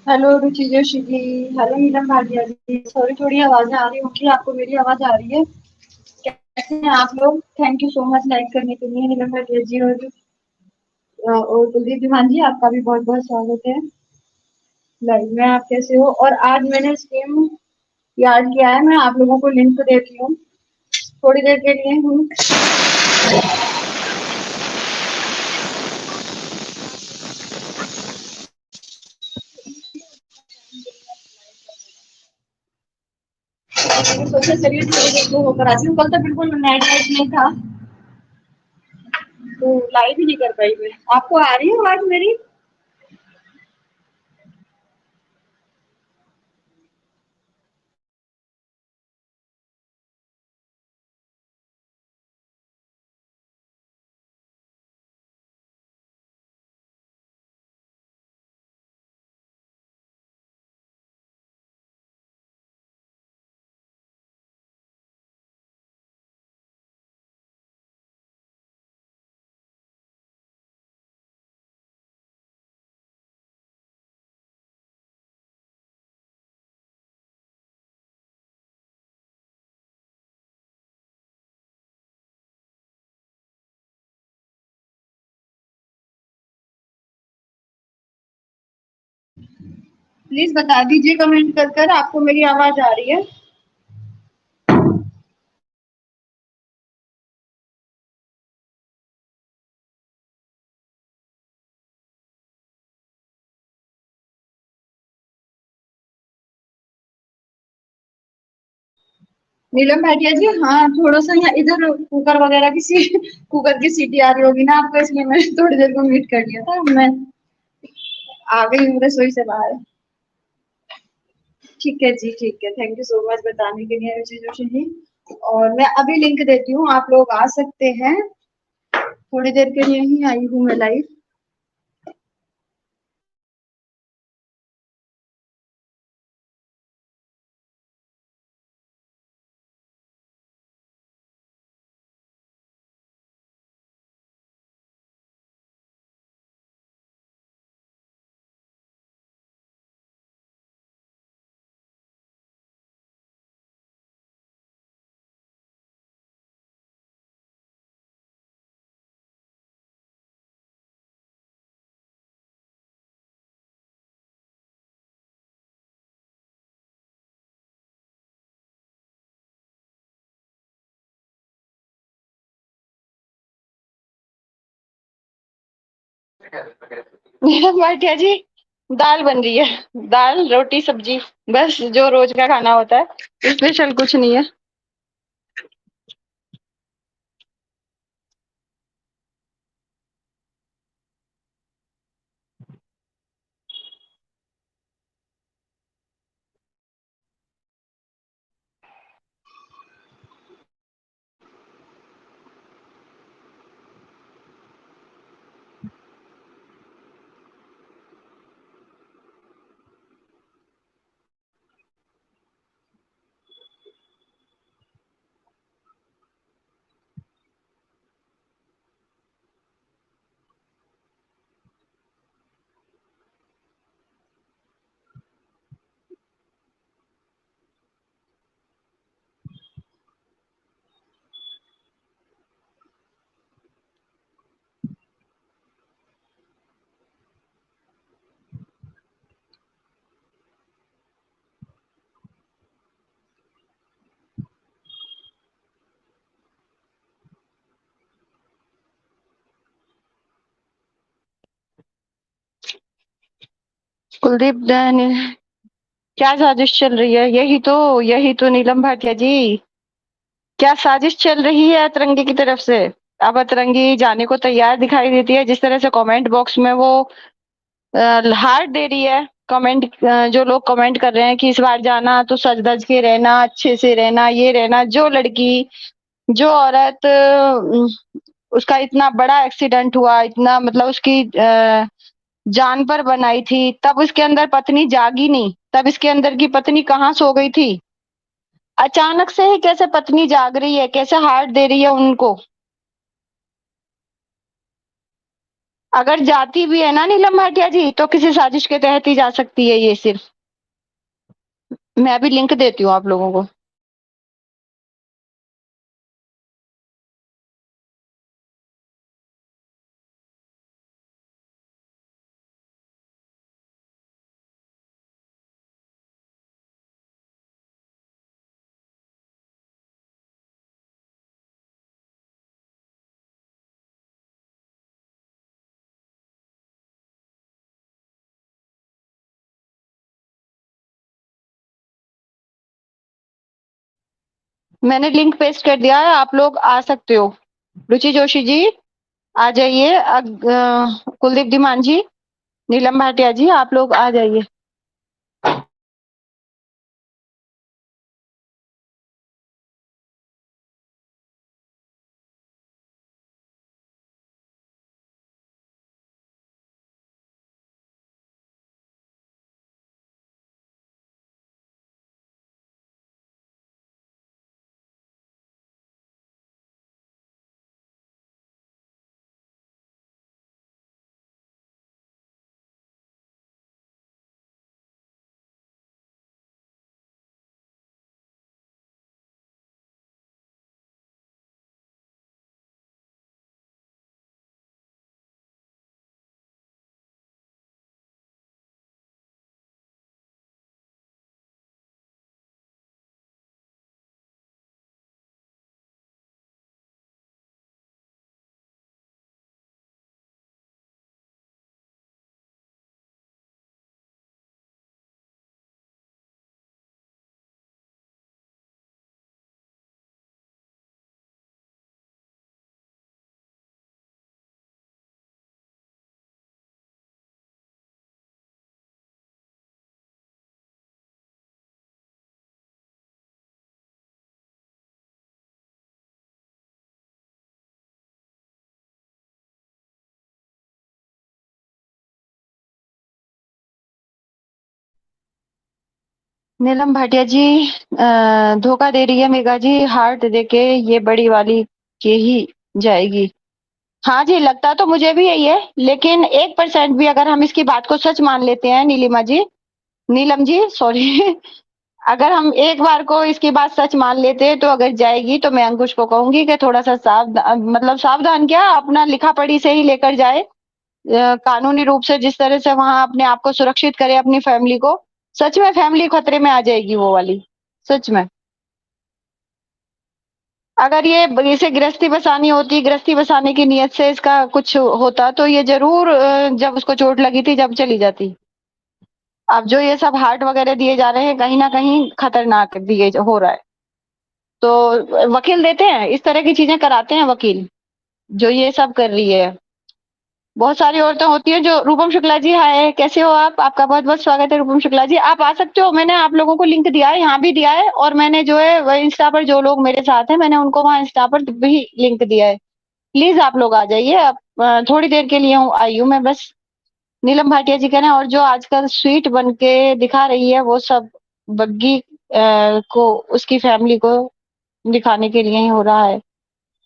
Hello रुचि Joshi ji. Hello नीलम भाटिया जी। Sorry, थोड़ी आवाजें आ रही होंगी, आपको मेरी आवाज आ रही है? कैसे हैं आप लोग? Thank you so much like करने के लिए नीलम भाटिया जी। और कुलदीप धीमान जी, आपका भी बहुत बहुत स्वागत है लाइव में। आप कैसे हो? और आज मैंने स्ट्रीम याद किया है, मैं आप लोगों को लिंक देती हूँ थोड़ी देर के लिए हूँ। सोचा चलिए थोड़ी देर को होकर आती हूँ। कल तो बिल्कुल नेट वेट नहीं था तो लाइव ही नहीं कर पाई मैं। आपको आ रही है आवाज मेरी? प्लीज बता दीजिए कमेंट कर कर आपको मेरी आवाज आ रही है। नीलम भाटिया जी, हाँ थोड़ा सा यहाँ इधर कुकर वगैरह की कुकर की सीटी आ रही होगी ना आपको, इसलिए मैंने थोड़ी देर को म्यूट कर लिया था। मैं आ गई हूँ रसोई से बाहर। ठीक है जी, ठीक है। थैंक यू सो मच बताने के लिए रुचि जोशी जी। और मैं अभी लिंक देती हूँ, आप लोग आ सकते हैं। थोड़ी देर के लिए ही आई हूँ मैं लाइव। भाटिया जी, दाल बन रही है। दाल रोटी सब्जी, बस जो रोज का खाना होता है। स्पेशल कुछ नहीं है। कुलदीप दैन, क्या साजिश चल रही है? यही तो नीलम भाटिया जी, क्या साजिश चल रही है अतरंगी की तरफ से? अब अतरंगी जाने को तैयार दिखाई देती है। जिस तरह से कमेंट बॉक्स में वो हार्ट दे रही है। कमेंट जो लोग कमेंट कर रहे हैं कि इस बार जाना तो सज धज के रहना, अच्छे से रहना, ये रहना। जो लड़की, जो औरत उसका इतना बड़ा एक्सीडेंट हुआ, इतना मतलब उसकी जान पर बनाई थी, तब उसके अंदर पत्नी जागी नहीं। तब इसके अंदर की पत्नी कहाँ सो गई थी? अचानक से ही कैसे पत्नी जाग रही है, कैसे हार्ट दे रही है उनको? अगर जाती भी है ना नीलम भाटिया जी, तो किसी साजिश के तहत ही जा सकती है ये सिर्फ। मैं अभी लिंक देती हूँ आप लोगों को। मैंने लिंक पेस्ट कर दिया है, आप लोग आ सकते हो। रुचि जोशी जी आ जाइए, कुलदीप धीमान जी, नीलम भाटिया जी, आप लोग आ जाइए। नीलम भाटिया जी धोखा दे रही है मेघा जी, हार्ट देके ये बड़ी वाली के ही जाएगी। हाँ जी, लगता तो मुझे भी यही है, लेकिन 1% भी अगर हम इसकी बात को सच मान लेते हैं नीलिमा जी, नीलम जी सॉरी अगर हम एक बार को इसकी बात सच मान लेते हैं, तो अगर जाएगी तो मैं अंकुश को कहूंगी कि थोड़ा सा मतलब सावधान क्या, अपना लिखा पढ़ी से ही लेकर जाए, कानूनी रूप से जिस तरह से वहां अपने आप को सुरक्षित करे, अपनी फैमिली को। सच में फैमिली खतरे में आ जाएगी वो वाली, सच में। अगर ये इसे गृहस्थी बसानी होती, गृहस्थी बसाने की नियत से इसका कुछ होता, तो ये जरूर जब उसको चोट लगी थी जब चली जाती। अब जो ये सब हार्ट वगैरह दिए जा रहे हैं, कहीं ना कहीं खतरनाक दिए हो रहा है। तो वकील देते हैं, इस तरह की चीजें कराते हैं वकील, जो ये सब कर रही है। बहुत सारी औरतें होती हैं जो, रूपम शुक्ला जी हाय, कैसे हो आप? आपका बहुत बहुत स्वागत है रूपम शुक्ला जी, आप आ सकते हो। मैंने आप लोगों को लिंक दिया है, यहाँ भी दिया है, और मैंने जो है वह इंस्टा पर जो लोग मेरे साथ हैं, मैंने उनको वहाँ इंस्टा पर भी लिंक दिया है। प्लीज आप लोग आ जाइए। आप थोड़ी देर के लिए आई हूँ मैं बस। नीलम भाटिया जी कह रहे हैं, और जो आजकल स्वीट बन के दिखा रही है वो सब बग्गी को, उसकी फैमिली को दिखाने के लिए ही हो रहा है।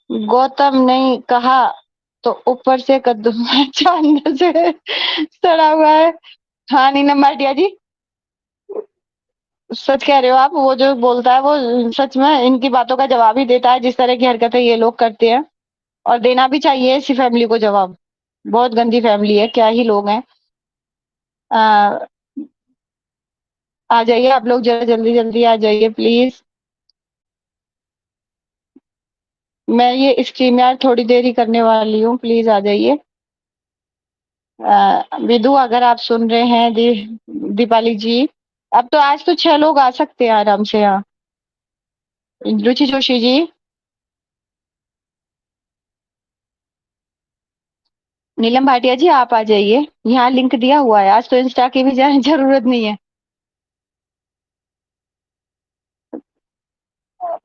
गौतम नहीं कहा तो ऊपर से कद्दू अच्छा अंदर से सड़ा हुआ है। हाँ नीलम भाटिया जी, सच कह रहे हो आप, वो जो बोलता है वो सच में इनकी बातों का जवाब ही देता है, जिस तरह की हरकतें ये लोग करते हैं। और देना भी चाहिए इसी फैमिली को जवाब। बहुत गंदी फैमिली है, क्या ही लोग हैं। आ, आ जाइए आप लोग, जरा जल्दी जल्दी आ जाइए प्लीज। मैं ये स्ट्रीम यार थोड़ी देर ही करने वाली हूँ, प्लीज आ जाइए। विदु अगर आप सुन रहे हैं, दीपाली जी, अब तो आज तो 6 लोग आ सकते हैं आराम से यहाँ। रुचि जोशी जी, नीलम भाटिया जी आप आ जाइए, यहाँ लिंक दिया हुआ है, आज तो इंस्टा की भी जरूरत नहीं है।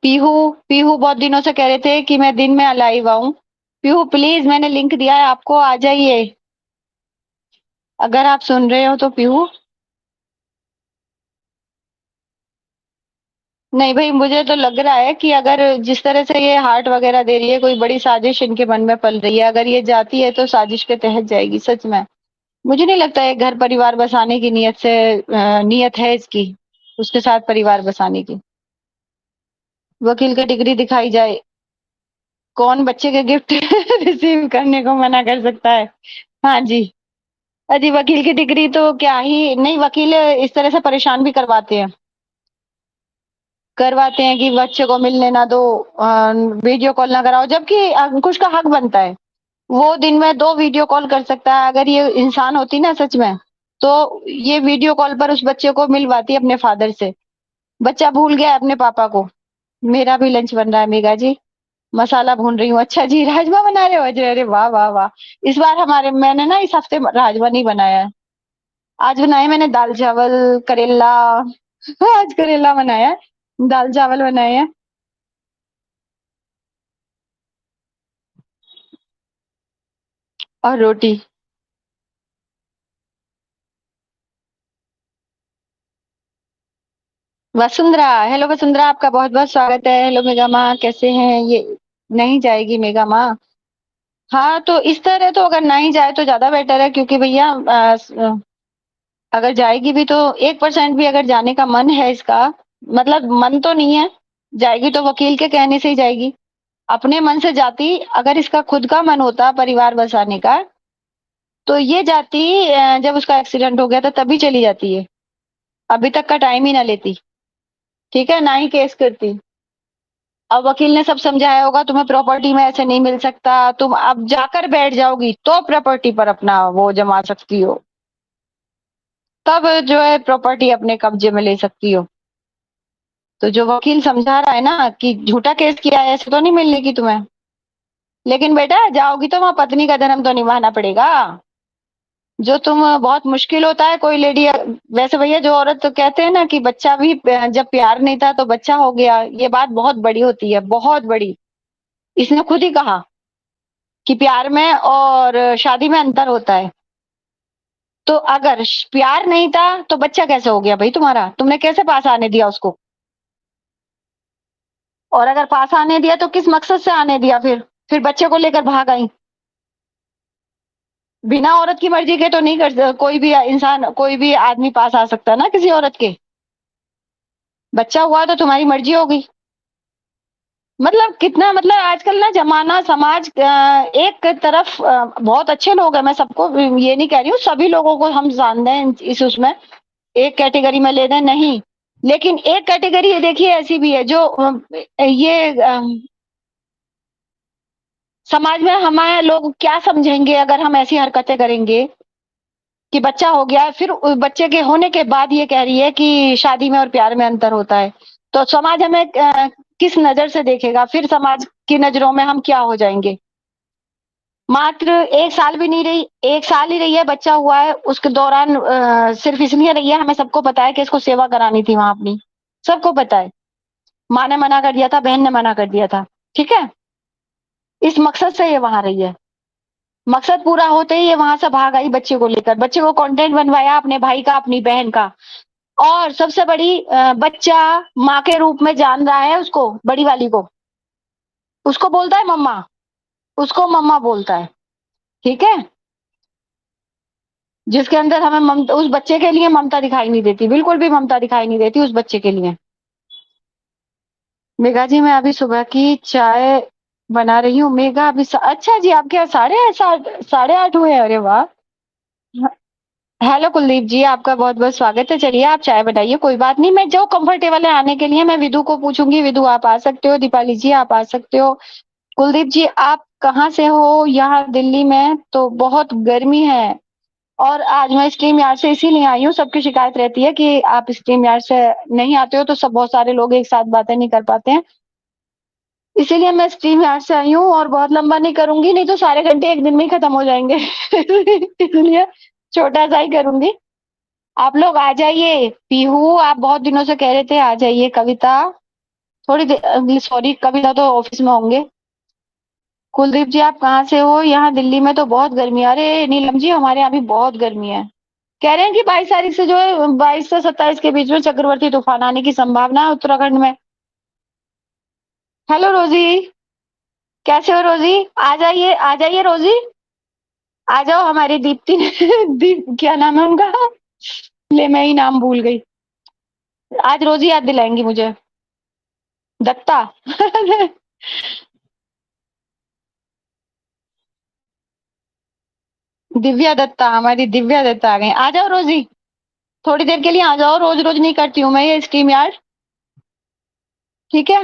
पीहू, पीहू बहुत दिनों से कह रहे थे कि मैं दिन में अलाइव आऊं। पीहू प्लीज, मैंने लिंक दिया है आपको, आ जाइए अगर आप सुन रहे हो तो। पीहू नहीं भाई, मुझे तो लग रहा है कि अगर जिस तरह से ये हार्ट वगैरह दे रही है, कोई बड़ी साजिश इनके मन में पल रही है। अगर ये जाती है तो साजिश के तहत जाएगी, सच में। मुझे नहीं लगता है घर परिवार बसाने की नीयत से नीयत है इसकी, उसके साथ परिवार बसाने की। वकील की डिग्री दिखाई जाए, कौन बच्चे के गिफ्ट रिसीव करने को मना कर सकता है? हाँ जी। अजी वकील की डिग्री तो क्या ही नहीं, वकील इस तरह से परेशान भी करवाते हैं कि बच्चे को मिलने ना दो, वीडियो कॉल ना कराओ, जबकि अंकुश का हक बनता है। वो दिन में 2 वीडियो कॉल कर सकता है। अगर ये इंसान होती ना सच में, तो ये वीडियो कॉल पर उस बच्चे को मिलवाती अपने फादर से। बच्चा भूल गया है अपने पापा को। मेरा भी लंच बन रहा है मेघा जी, मसाला भून रही हूँ। अच्छा जी, राजमा बना रहे हो? अजय, अरे वाह वाह वाह! इस बार मैंने ना इस हफ्ते राजमा नहीं बनाया है। आज बनाए मैंने दाल चावल, करेला। आज करेला बनाया है, दाल चावल बनाए हैं और रोटी। वसुंधरा, हेलो वसुंधरा, आपका बहुत बहुत स्वागत है। हेलो मेगा माँ, कैसे हैं ये? नहीं जाएगी मेगा माँ? हाँ, तो इस तरह तो अगर नहीं जाए तो ज्यादा बेटर है, क्योंकि भैया अगर जाएगी भी तो 1% भी अगर जाने का मन है इसका, मतलब मन तो नहीं है, जाएगी तो वकील के कहने से ही जाएगी। अपने मन से जाती, अगर इसका खुद का मन होता परिवार बसाने का, तो ये जाती। जब उसका एक्सीडेंट हो गया था तभी चली जाती है, अभी तक का टाइम ही ना लेती। ठीक है, ना ही केस करती। अब वकील ने सब समझाया होगा, तुम्हें प्रॉपर्टी में ऐसे नहीं मिल सकता, तुम अब जाकर बैठ जाओगी तो प्रॉपर्टी पर अपना वो जमा सकती हो, तब जो है प्रॉपर्टी अपने कब्जे में ले सकती हो। तो जो वकील समझा रहा है ना कि झूठा केस किया है, ऐसे तो नहीं मिलने की तुम्हें। लेकिन बेटा जाओगी तो वहां पत्नी का धर्म तो निभाना पड़ेगा, जो तुम बहुत मुश्किल होता है कोई लेडी। वैसे भैया, जो औरत तो कहते हैं ना कि बच्चा भी जब प्यार नहीं था तो बच्चा हो गया, ये बात बहुत बड़ी होती है, बहुत बड़ी। इसने खुद ही कहा कि प्यार में और शादी में अंतर होता है। तो अगर प्यार नहीं था तो बच्चा कैसे हो गया भाई तुम्हारा? तुमने कैसे पास आने दिया उसको? और अगर पास आने दिया तो किस मकसद से आने दिया? फिर बच्चे को लेकर भाग आई। बिना औरत की मर्जी के तो नहीं कर, कोई भी इंसान, कोई भी आदमी पास आ सकता है ना किसी औरत के। बच्चा हुआ तो तुम्हारी मर्जी होगी। मतलब कितना, मतलब आजकल ना जमाना समाज एक तरफ बहुत अच्छे लोग हैं, मैं सबको ये नहीं कह रही हूँ, सभी लोगों को हम जानते हैं इस उसमें एक कैटेगरी में ले दें, नहीं। लेकिन एक कैटेगरी ये देखिए ऐसी भी है जो ये समाज में हमारे लोग क्या समझेंगे अगर हम ऐसी हरकतें करेंगे कि बच्चा हो गया है, फिर बच्चे के होने के बाद ये कह रही है कि शादी में और प्यार में अंतर होता है। तो समाज हमें किस नजर से देखेगा? फिर समाज की नजरों में हम क्या हो जाएंगे? मात्र 1 साल भी नहीं रही, 1 साल ही रही है, बच्चा हुआ है, उसके दौरान सिर्फ इसलिए रही है, हमें सबको पता है कि इसको सेवा करानी थी वहां अपनी। सबको पता है। माँ ने मना कर दिया था, बहन ने मना कर दिया था। ठीक है, इस मकसद से ये वहां रही है। मकसद पूरा होते ही ये वहां से भाग आई बच्चे को लेकर, बच्चे को कंटेंट बनवाया अपने भाई का, अपनी बहन का। और सबसे बड़ी बच्चा माँ के रूप में जान रहा है उसको, बड़ी वाली को। उसको बोलता है मम्मा, उसको मम्मा बोलता है। ठीक है, जिसके अंदर हमें ममता, उस बच्चे के लिए ममता दिखाई नहीं देती, बिल्कुल भी ममता दिखाई नहीं देती उस बच्चे के लिए। मेघा जी, मैं अभी सुबह की चाय बना रही हूँ। मेघा अभी अच्छा जी, आपके यहाँ 8:30 हुए? अरे वाह! हेलो कुलदीप जी, आपका बहुत बहुत स्वागत है। चलिए आप चाय बनाइए, कोई बात नहीं, मैं जो कंफर्टेबल है आने के लिए मैं विदु को पूछूंगी। विदु आप आ सकते हो, दीपाली जी आप आ सकते हो। कुलदीप जी आप कहाँ से हो? यहाँ दिल्ली में तो बहुत गर्मी है। और आज मैं स्ट्रीम यार्ड से इसीलिए आई हूँ, सबकी शिकायत रहती है कि आप स्ट्रीम यार्ड से नहीं आते हो, तो सब बहुत सारे लोग एक साथ बातें नहीं कर पाते हैं। इसीलिए मैं स्ट्रीम यार्ड से आई हूँ, और बहुत लंबा नहीं करूंगी, नहीं तो सारे घंटे एक दिन में ही खत्म हो जाएंगे। इसलिए छोटा सा ही करूंगी। आप लोग आ जाइए। पीहू आप बहुत दिनों से कह रहे थे आ जाइए। कविता, थोड़ी देर, सॉरी, कविता तो ऑफिस में होंगे। कुलदीप जी आप कहाँ से हो? यहाँ दिल्ली में तो बहुत गर्मी है। अरे नीलम जी, हमारे यहाँ भी बहुत गर्मी है। कह रहे हैं कि 22 तारीख से जो है, 22 से 27 के बीच में चक्रवाती तूफान आने की संभावना है उत्तराखंड में। हेलो रोजी, कैसे हो रोजी? आ जाइए, आ जाइए रोजी, आ जाओ हमारी दीप्ति ने क्या नाम है उनका? ले मैं ही नाम भूल गई। आज रोजी याद दिलाएंगी मुझे। दत्ता। दिव्या दत्ता, हमारी दिव्या दत्ता आ गई। आ जाओ रोजी, थोड़ी देर के लिए आ जाओ। रोज रोज नहीं करती हूँ मैं ये स्ट्रीम यार, ठीक है?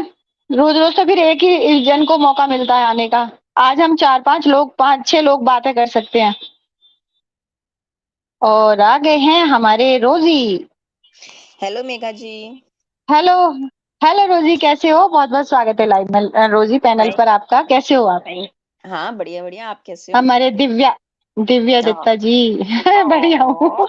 रोज रोज तो फिर एक ही जन को मौका मिलता है आने का। आज हम 4-5 लोग, 5-6 लोग बातें कर सकते हैं। और आ गए हैं हमारे रोजी। हेलो मेघा जी। हेलो। हेलो रोजी, कैसे हो? बहुत बहुत स्वागत है लाइव में रोजी पैनल हाय। पर आपका। कैसे हो आप? हाँ, बढ़िया बढ़िया। आप कैसे हो? हमारे दिव्या, दिव्या दत्ता जी। बढ़िया ओ, हूँ।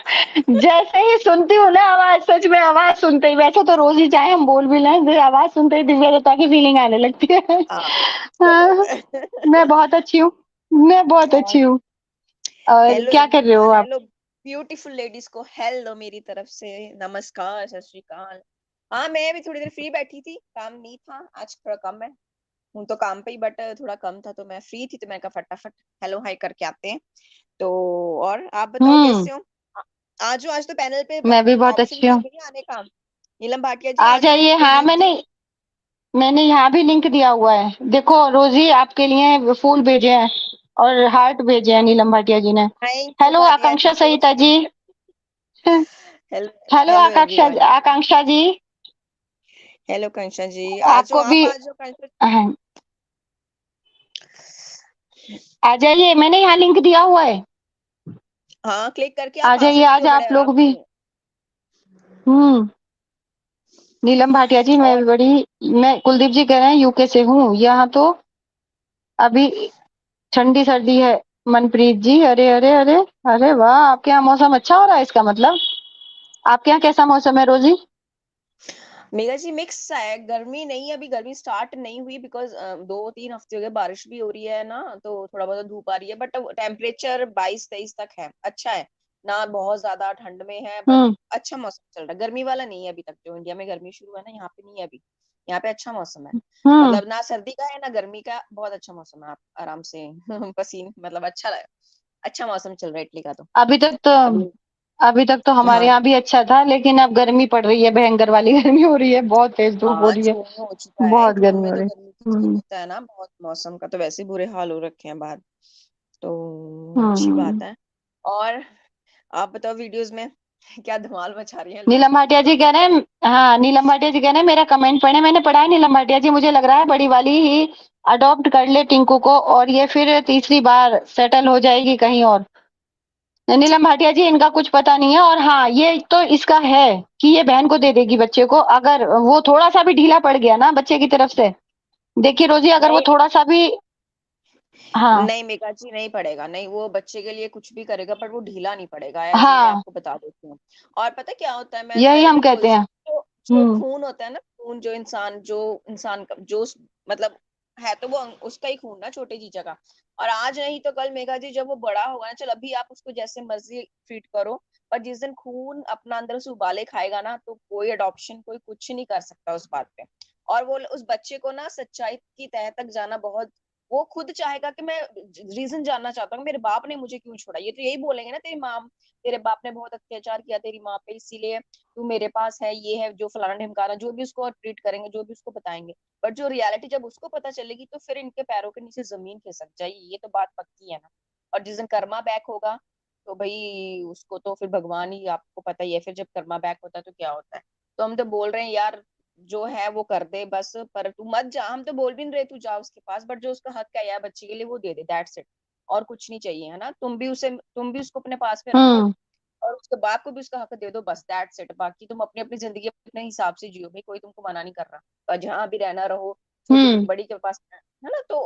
जैसे ही सुनती हूँ ना आवाज, सच में आवाज सुनते ही, वैसे तो रोज ही चाहे हम बोल भी लें, आवाज सुनते ही दिव्या दत्ता की फीलिंग आने लगती है। हाँ, हाँ, मैं बहुत अच्छी हूँ, मैं बहुत अच्छी और हूँ। और हेलो क्या कर रहे हो एवरीवन, आप? हेलो ब्यूटीफुल लेडीज को हेलो मेरी तरफ से। नमस्कार, सत श्री अकाल। हाँ, मैं भी थोड़ी देर फ्री बैठी थी, काम नहीं था आज, थोड़ा कम है। हूँ तो काम पे ही, बट थोड़ा कम था तो मैं फ्री थी, तो मैं कहा फटाफट हेलो हाय करके आते हैं। तो और आप बताओ हम्म। कैसे हो? आ- आज आज तो पैनल पे मैं भी बहुत ऑप्शन अच्छी दिए हूँ। गए हैं आने का। नीलम भाटिया जी आ आ जाओ, जाइए। हाँ, कुलदीप मैंने जी। मैंने यहाँ भी लिंक दिया हुआ है, देखो रोजी आपके लिए फूल भेजे हैं और हार्ट भेजे हैं नीलम भाटिया जी ने। थैंक यू हेलो भाटिया जी, आकांक्षा सो सहिता जी। स्वीट। हेलो। हेलो हेलो आकांक्षा, एवरीवन। आकांक्षा जी। हेलो कंशा जी, आ जाओ, आपको भी आप आ जाओ कंशा। हाँ, आ जाइए, मैंने यहाँ लिंक दिया हुआ है। हाँ, क्लिक करके आ आप आ जाइए, सकते आज हो बड़े आप आराम लोग भी। से। हम्म। नीलम भाटिया जी, मैं और भी बड़ी, मैं कुलदीप जी कह रहे हैं यूके से हूँ, यहाँ तो अभी ठंडी सर्दी है। मनप्रीत जी, अरे अरे अरे, अरे वाह, आपके यहाँ मौसम अच्छा हो रहा है इसका मतलब। आपके यहाँ कैसा मौसम है रोजी? मेरा जी मिक्स सा है, गर्मी नहीं है, अभी गर्मी स्टार्ट नहीं हुई बिकॉज 2-3 हफ्ते हो गए, बारिश भी हो रही है ना, तो थोड़ा बहुत धूप आ रही है, बट टेम्परेचर 22-23 तक है, अच्छा है। ना बहुत ज्यादा ठंड में है, बट हम्म। अच्छा मौसम चल रहा है, गर्मी वाला नहीं है अभी तक। जो इंडिया में गर्मी शुरू है ना, यहाँ पे नहीं है अभी। यहाँ पे अच्छा मौसम है। हम्म। मतलब ना सर्दी का है ना गर्मी का, बहुत अच्छा मौसम है, आप आराम से पसीने, मतलब अच्छा लगे। अच्छा मौसम चल रहा है इटली का तो। अभी तक तो अभी अभी तक तो हमारे हाँ। यहाँ भी अच्छा था, लेकिन अब गर्मी पड़ रही है, भयंकर वाली गर्मी हो रही है, बहुत तेज धूप हो हाँ, रही है। जून में हो चुका है, बहुत जून गर्मी में हो तो रही गर्मी की सीजन है। होता है ना, बहुत मौसम का तो वैसे ही बुरे हाल हो रखे हैं बाहर। तो अच्छी हम्म। बात है। और आप बताओ, वीडियोस में क्या धमाल मचा रही हैं लोग। नीलम भाटिया जी कह रहे हैं, हाँ नीलम भाटिया जी कह रहे हैं मेरा कमेंट पढ़े। मैंने पढ़ा है नीलम भाटिया जी, मुझे लग रहा है बड़ी वाली ही अडॉप्ट कर ले टिंकू को, और ये फिर तीसरी बार सेटल हो जाएगी कहीं और। नीलम भाटिया जी, इनका कुछ पता नहीं है। और हाँ, ये तो इसका है कि ये बहन को दे देगी बच्चे को, अगर वो थोड़ा सा भी ढीला पड़ गया ना बच्चे की तरफ से। देखिए रोजी, अगर वो नहीं थोड़ा सा भी, हाँ, नहीं मेघा जी, नहीं पड़ेगा, नहीं, वो बच्चे के लिए कुछ भी करेगा, पर वो ढीला नहीं पड़ेगा, ऐसे मैं हाँ, आपको बता देती हूँ। और पता क्या होता है, मैं तो यही पहले भी हम बोल कहते हैं। जो जो हम्म। खून होता है ना, खून जो इंसान का जो मतलब है, तो वो उसका ही खून ना, छोटे जीजा का। और आज नहीं तो कल मेघा जी, जब वो बड़ा होगा ना, चल अभी आप उसको जैसे मर्जी ट्रीट करो, पर जिस दिन खून अपना अंदर से उबाले खाएगा ना, तो कोई अडॉप्शन, कोई कुछ नहीं कर सकता उस बात पे। और वो उस बच्चे को ना सच्चाई की तह तक जाना बहुत, वो खुद चाहेगा कि मैं रीजन जानना चाहता हूँ मेरे बाप ने मुझे क्यों छोड़ा। ये तो यही बोलेंगे ना, तेरी माँ, तेरे बाप ने बहुत अत्याचार किया तेरी माँ पे, इसीलिए तू मेरे पास है, ये है जो फलाना ढिमकाना, जो भी उसको ट्रीट करेंगे, जो भी उसको बताएंगे। बट जो रियलिटी जब उसको पता चलेगी, तो फिर इनके पैरों के नीचे जमीन खिसक जाएगी, ये तो बात पक्की है ना। और जिस दिन कर्मा बैक होगा, तो भाई उसको तो फिर भगवान ही, आपको पता ही है फिर जब कर्मा बैक होता है तो क्या होता है। तो हम तो बोल रहे हैं यार, जो है वो कर दे बस, पर तू मत जा, हम तो बोल भी नहीं रहे तू जा उसके पास, बट जो उसका हक है यार बच्चे के लिए, वो दे दे, दैट्स इट। और कुछ नहीं चाहिए, है ना, तुम भी उसको अपने पास में रखो, हम्म। और उसके बाप को भी उसका हक दे दो, बस दैट्स इट। बाकी तुम अपनी अपनी जिंदगी अपने हिसाब से जियो भाई, कोई तुमको मना नहीं कर रहा, और जहां भी रहना रहो, छोटी हम्म। बड़ी के पास, है ना। तो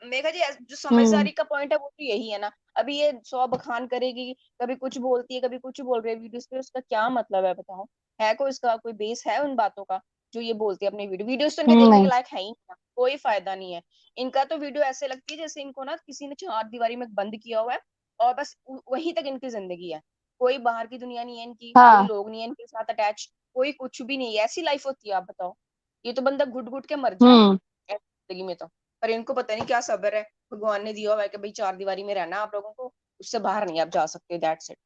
मेघा जी, जो हम्म। समझदारी का पॉइंट है वो तो यही है ना। अभी ये 100 बखान करेगी, कभी कुछ बोलती है, कभी कुछ बोल रही है वीडियोस पे, उसका क्या मतलब है बताओ? है कोई इसका कोई बेस है उन बातों का, जो ये बोलती है अपनी वीडियोस तो इनके देखने के नहीं। लायक है ही नहीं, कोई फायदा नहीं है। इनका तो वीडियो ऐसे लगती है जैसे इनको ना किसी ने चार दीवारी में बंद किया हुआ है, और बस वहीं तक इनकी जिंदगी है। कोई बाहर की दुनिया नहीं है इनकी, कोई हाँ। लोग नहीं है इनके साथ अटैच, कोई कुछ भी नहीं है। ऐसी लाइफ होती है, आप बताओ? ये तो बंदा घुट घुट के मर जाए, हम्म। जिंदगी में तो। पर इनको पता नहीं क्या सब्र है, भगवान ने दिया हुआ है कि भाई 4 दीवारी में रहना है आप लोगों को, उससे बाहर नहीं आप जा सकते, दैट्स इट।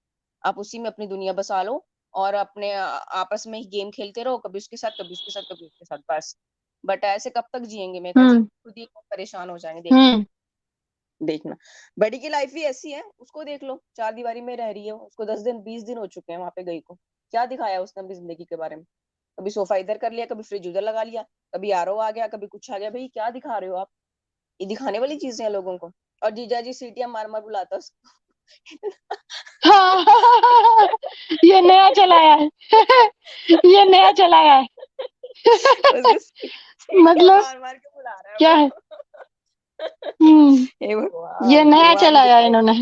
आप उसी में अपनी दुनिया बसा लो और अपने आपस में ही गेम खेलते रहो, कभी उसके साथ कभी उसके साथ कभी उसके साथ, बस। बट ऐसे कब तक जिएंगे मेघा जी, हम्म। खुद ही परेशान हो जाएंगे। हम्म। देखना, बड़ी की लाइफ ही ऐसी है, उसको देख लो, 4 दीवारी में रह रही है, उसको 10 दिन 20 दिन हो चुके हैं वहां पे गई को। क्या दिखाया उसने अपनी जिंदगी के बारे में? कभी सोफा इधर कर लिया, कभी फ्रिज उधर लगा लिया, कभी आरओ आ गया, कभी कुछ आ गया। भाई क्या दिखा रहे हो आप? ये दिखाने वाली चीजें हैं लोगों को। और जीजा जी सीटियां मार मार बुलाता उसको। हाँ। ये नया चलाया है। ये नया चलाया है। उसको सीटियां मतलब मार मार के बुला रहा है क्या वो। है? हम्म। हे ये भगवान, नया भगवान ही चलाया है बचाए, इन्होंने।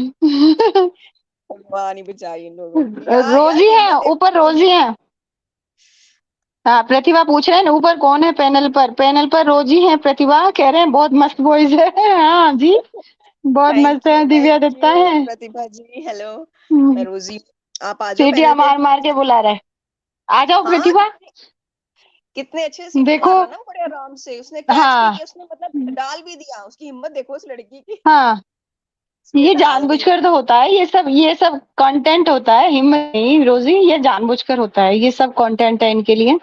भगवान ही बचाए इन लोगों को यार। यार रोजी है, हिम्मत है ऊपर बोलने रोजी की। है। हाँ, प्रतिभा पूछ रहे हैं ना ऊपर कौन है पैनल पर। पैनल पर रोजी है, प्रतिभा कह रहे हैं बहुत मस्त बॉयज है। हाँ जी, बहुत मस्त है, दिव्या थैंक दत्ता यू है। प्रतिभा जी, हेलो। मैं हम्म, रोजी, आप आ जाओ सीटियां पैनल पे। मार मार के बुला रहे हैं। आ जाओ हाँ, प्रतिभा। कितने अच्छे से सीटी देखो। मार रहा ना, बड़े आराम से उसने कैच भी हाँ। किया, उसने मतलब डाल भी दिया, उसकी हिम्मत देखो उस लड़की की। हाँ, उसने ये डाल दिया। जानबूझकर तो होता है, ये सब कंटेंट होता है, हिम्मत नहीं रोजी, ये जानबूझकर होता है, ये सब कंटेंट है इनके लिए।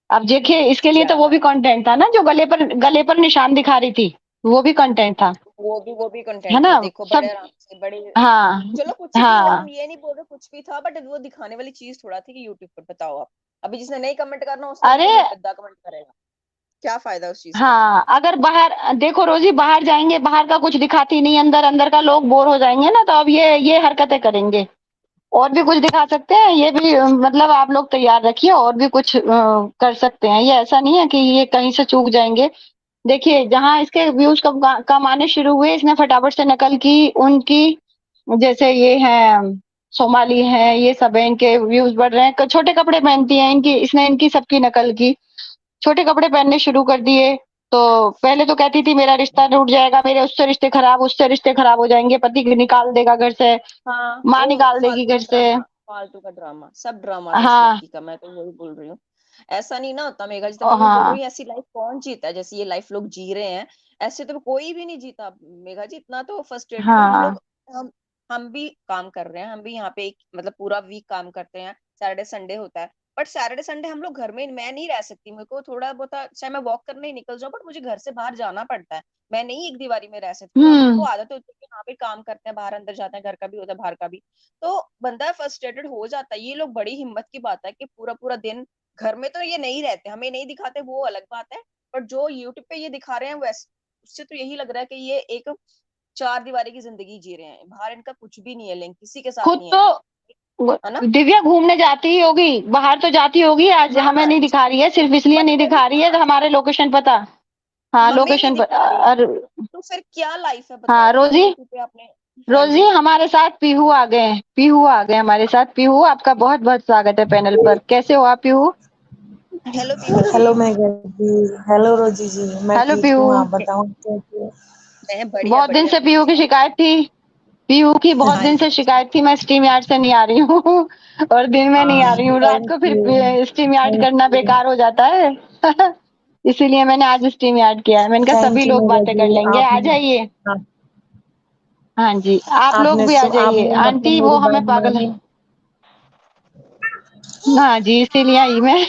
अब देखिए इसके लिए तो वो ज्यादा, भी कंटेंट था ना, जो गले पर निशान दिखा रही थी, वो भी कंटेंट था, वो भी है कंटेंट ना? था, देखो बड़े सब। आराम से, बड़े। हाँ। चलो कुछ भी, हम हाँ। ये नहीं बोल रहे कुछ भी था, बट वो दिखाने वाली चीज थोड़ा थी कि यूट्यूब पर बताओ आप। अभी जिसने नहीं कमेंट करना उसने भी अरे तो बेहुदा कमेंट करेगा, क्या फायदा उस चीज का? हाँ, अगर बाहर देखो रोजी, बाहर जाएंगे, बाहर का कुछ दिखाती नहीं, अंदर अंदर का लोग बोर हो जाएंगे ना, तो अब ये हरकतें करेंगे। और भी कुछ दिखा सकते हैं, ये भी मतलब आप लोग तैयार रखिए, और भी कुछ कर सकते हैं, ये ऐसा नहीं है कि ये कहीं से चूक जाएंगे। देखिए जहां इसके व्यूज कम आने शुरू हुए, इसने फटाफट से नकल की उनकी। जैसे ये है सोमाली है, ये सब है, इनके व्यूज बढ़ रहे हैं, छोटे कपड़े पहनती हैं इनकी, इसने इनकी सबकी नकल की, छोटे कपड़े पहनने शुरू कर दिए। तो पहले तो कहती थी मेरा रिश्ता टूट जाएगा, मेरे उससे रिश्ते खराब, उससे रिश्ते खराब हो जाएंगे, पति निकाल देगा घर से, हाँ, माँ वो निकाल देगी फालतू घर का से। ड्रामा, फालतू का ड्रामा, सब ड्रामा था इस हाँ। लड़की का, मैं तो वही बोल रही हूँ। ऐसा नहीं ना होता मेघा जी, तो मैं वही बोल हाँ। रही हूँ, ऐसी लाइफ कौन जीता है जैसे ये लाइफ लोग जी रहे हैं? ऐसे तो कोई भी नहीं जीता मेघा जी, इतना तो फ्रस्ट्रेटेड हो हम हाँ। लोग। हम हम भी काम कर रहे हैं, हम भी यहाँ पे एक मतलब पूरा वीक काम करते हैं, सैटरडे संडे होता है। बट सैटरडे संडे हम लोग घर में, मैं नहीं रह सकती, मेरे को थोड़ा बहुत, चाहे मैं वॉक करने ही निकल जाऊँ, बट मुझे घर से बाहर जाना पड़ता है। मैं नहीं एक दीवारी में रह सकती हूँ, हमको हम्म। आदत होती है कि हाँ भी काम करते हैं, बाहर अंदर जाते हैं, घर का भी होता है, बाहर का भी। तो बंदा फ्रस्ट्रेटेड हो जाता है। ये लोग, बड़ी हिम्मत की बात है कि पूरा पूरा दिन घर में तो ये नहीं रहते, हमें नहीं दिखाते, वो अलग बात है। बट जो यूट्यूब पे ये दिखा रहे हैं, वैसे उससे तो यही लग रहा है कि ये एक 4 दीवारी की जिंदगी जी रहे हैं, बाहर इनका कुछ भी नहीं है, लिंक किसी के साथ खुद नहीं है, तो है ना? दिव्या घूमने जाती ही होगी, बाहर तो जाती होगी, आज हमें हाँ, नहीं दिखा रही है, सिर्फ इसलिए बट नहीं वही दिखा रही है ना, तो हमारे लोकेशन पता। हाँ, हमें नहीं लोकेशन पर दिखा रही, और। तो फिर क्या लाइफ है हाँ बताओ, क्या रोजी, यूट्यूब पे आपने? हाँ रोजी जी, हमारे साथ पीहू आ गए हैं, पीहू आ गए हमारे साथ। पीहू, आपका बहुत बहुत स्वागत है पैनल पर, कैसे हो आप पीहू? हेलो पीहू जी। हेलो मेघा जी। हेलो रोजी जी, मैं हेलो ठीक पीहू। हूँ, आप बताओ कैसे हो? मैं बढ़िया बहुत दिन बढ़िया से पीहू पीहू जी, की आप शिकायत थी, पीहू की बहुत हाँ दिन जी, से शिकायत थी, मैं स्ट्रीम यार्ड से नहीं आ रही हूँ। और दिन में नहीं आ रही हूँ, रात थैंक को यू। फिर स्ट्रीम यार्ड थैंक करना यू। बेकार हो जाता है। इसीलिए मैंने आज स्ट्रीम यार्ड किया है, मैंने कहा सभी थैंक यू लोग मेघा बातें कर जी, लेंगे, आ आपने जाइए। आप, हाँ जी, आप लोग आपने भी आ जाइए, आपने मतलब आंटी वो मेरी हमें बात पागल। मानी। हाँ जी, इसीलिए आई मैं।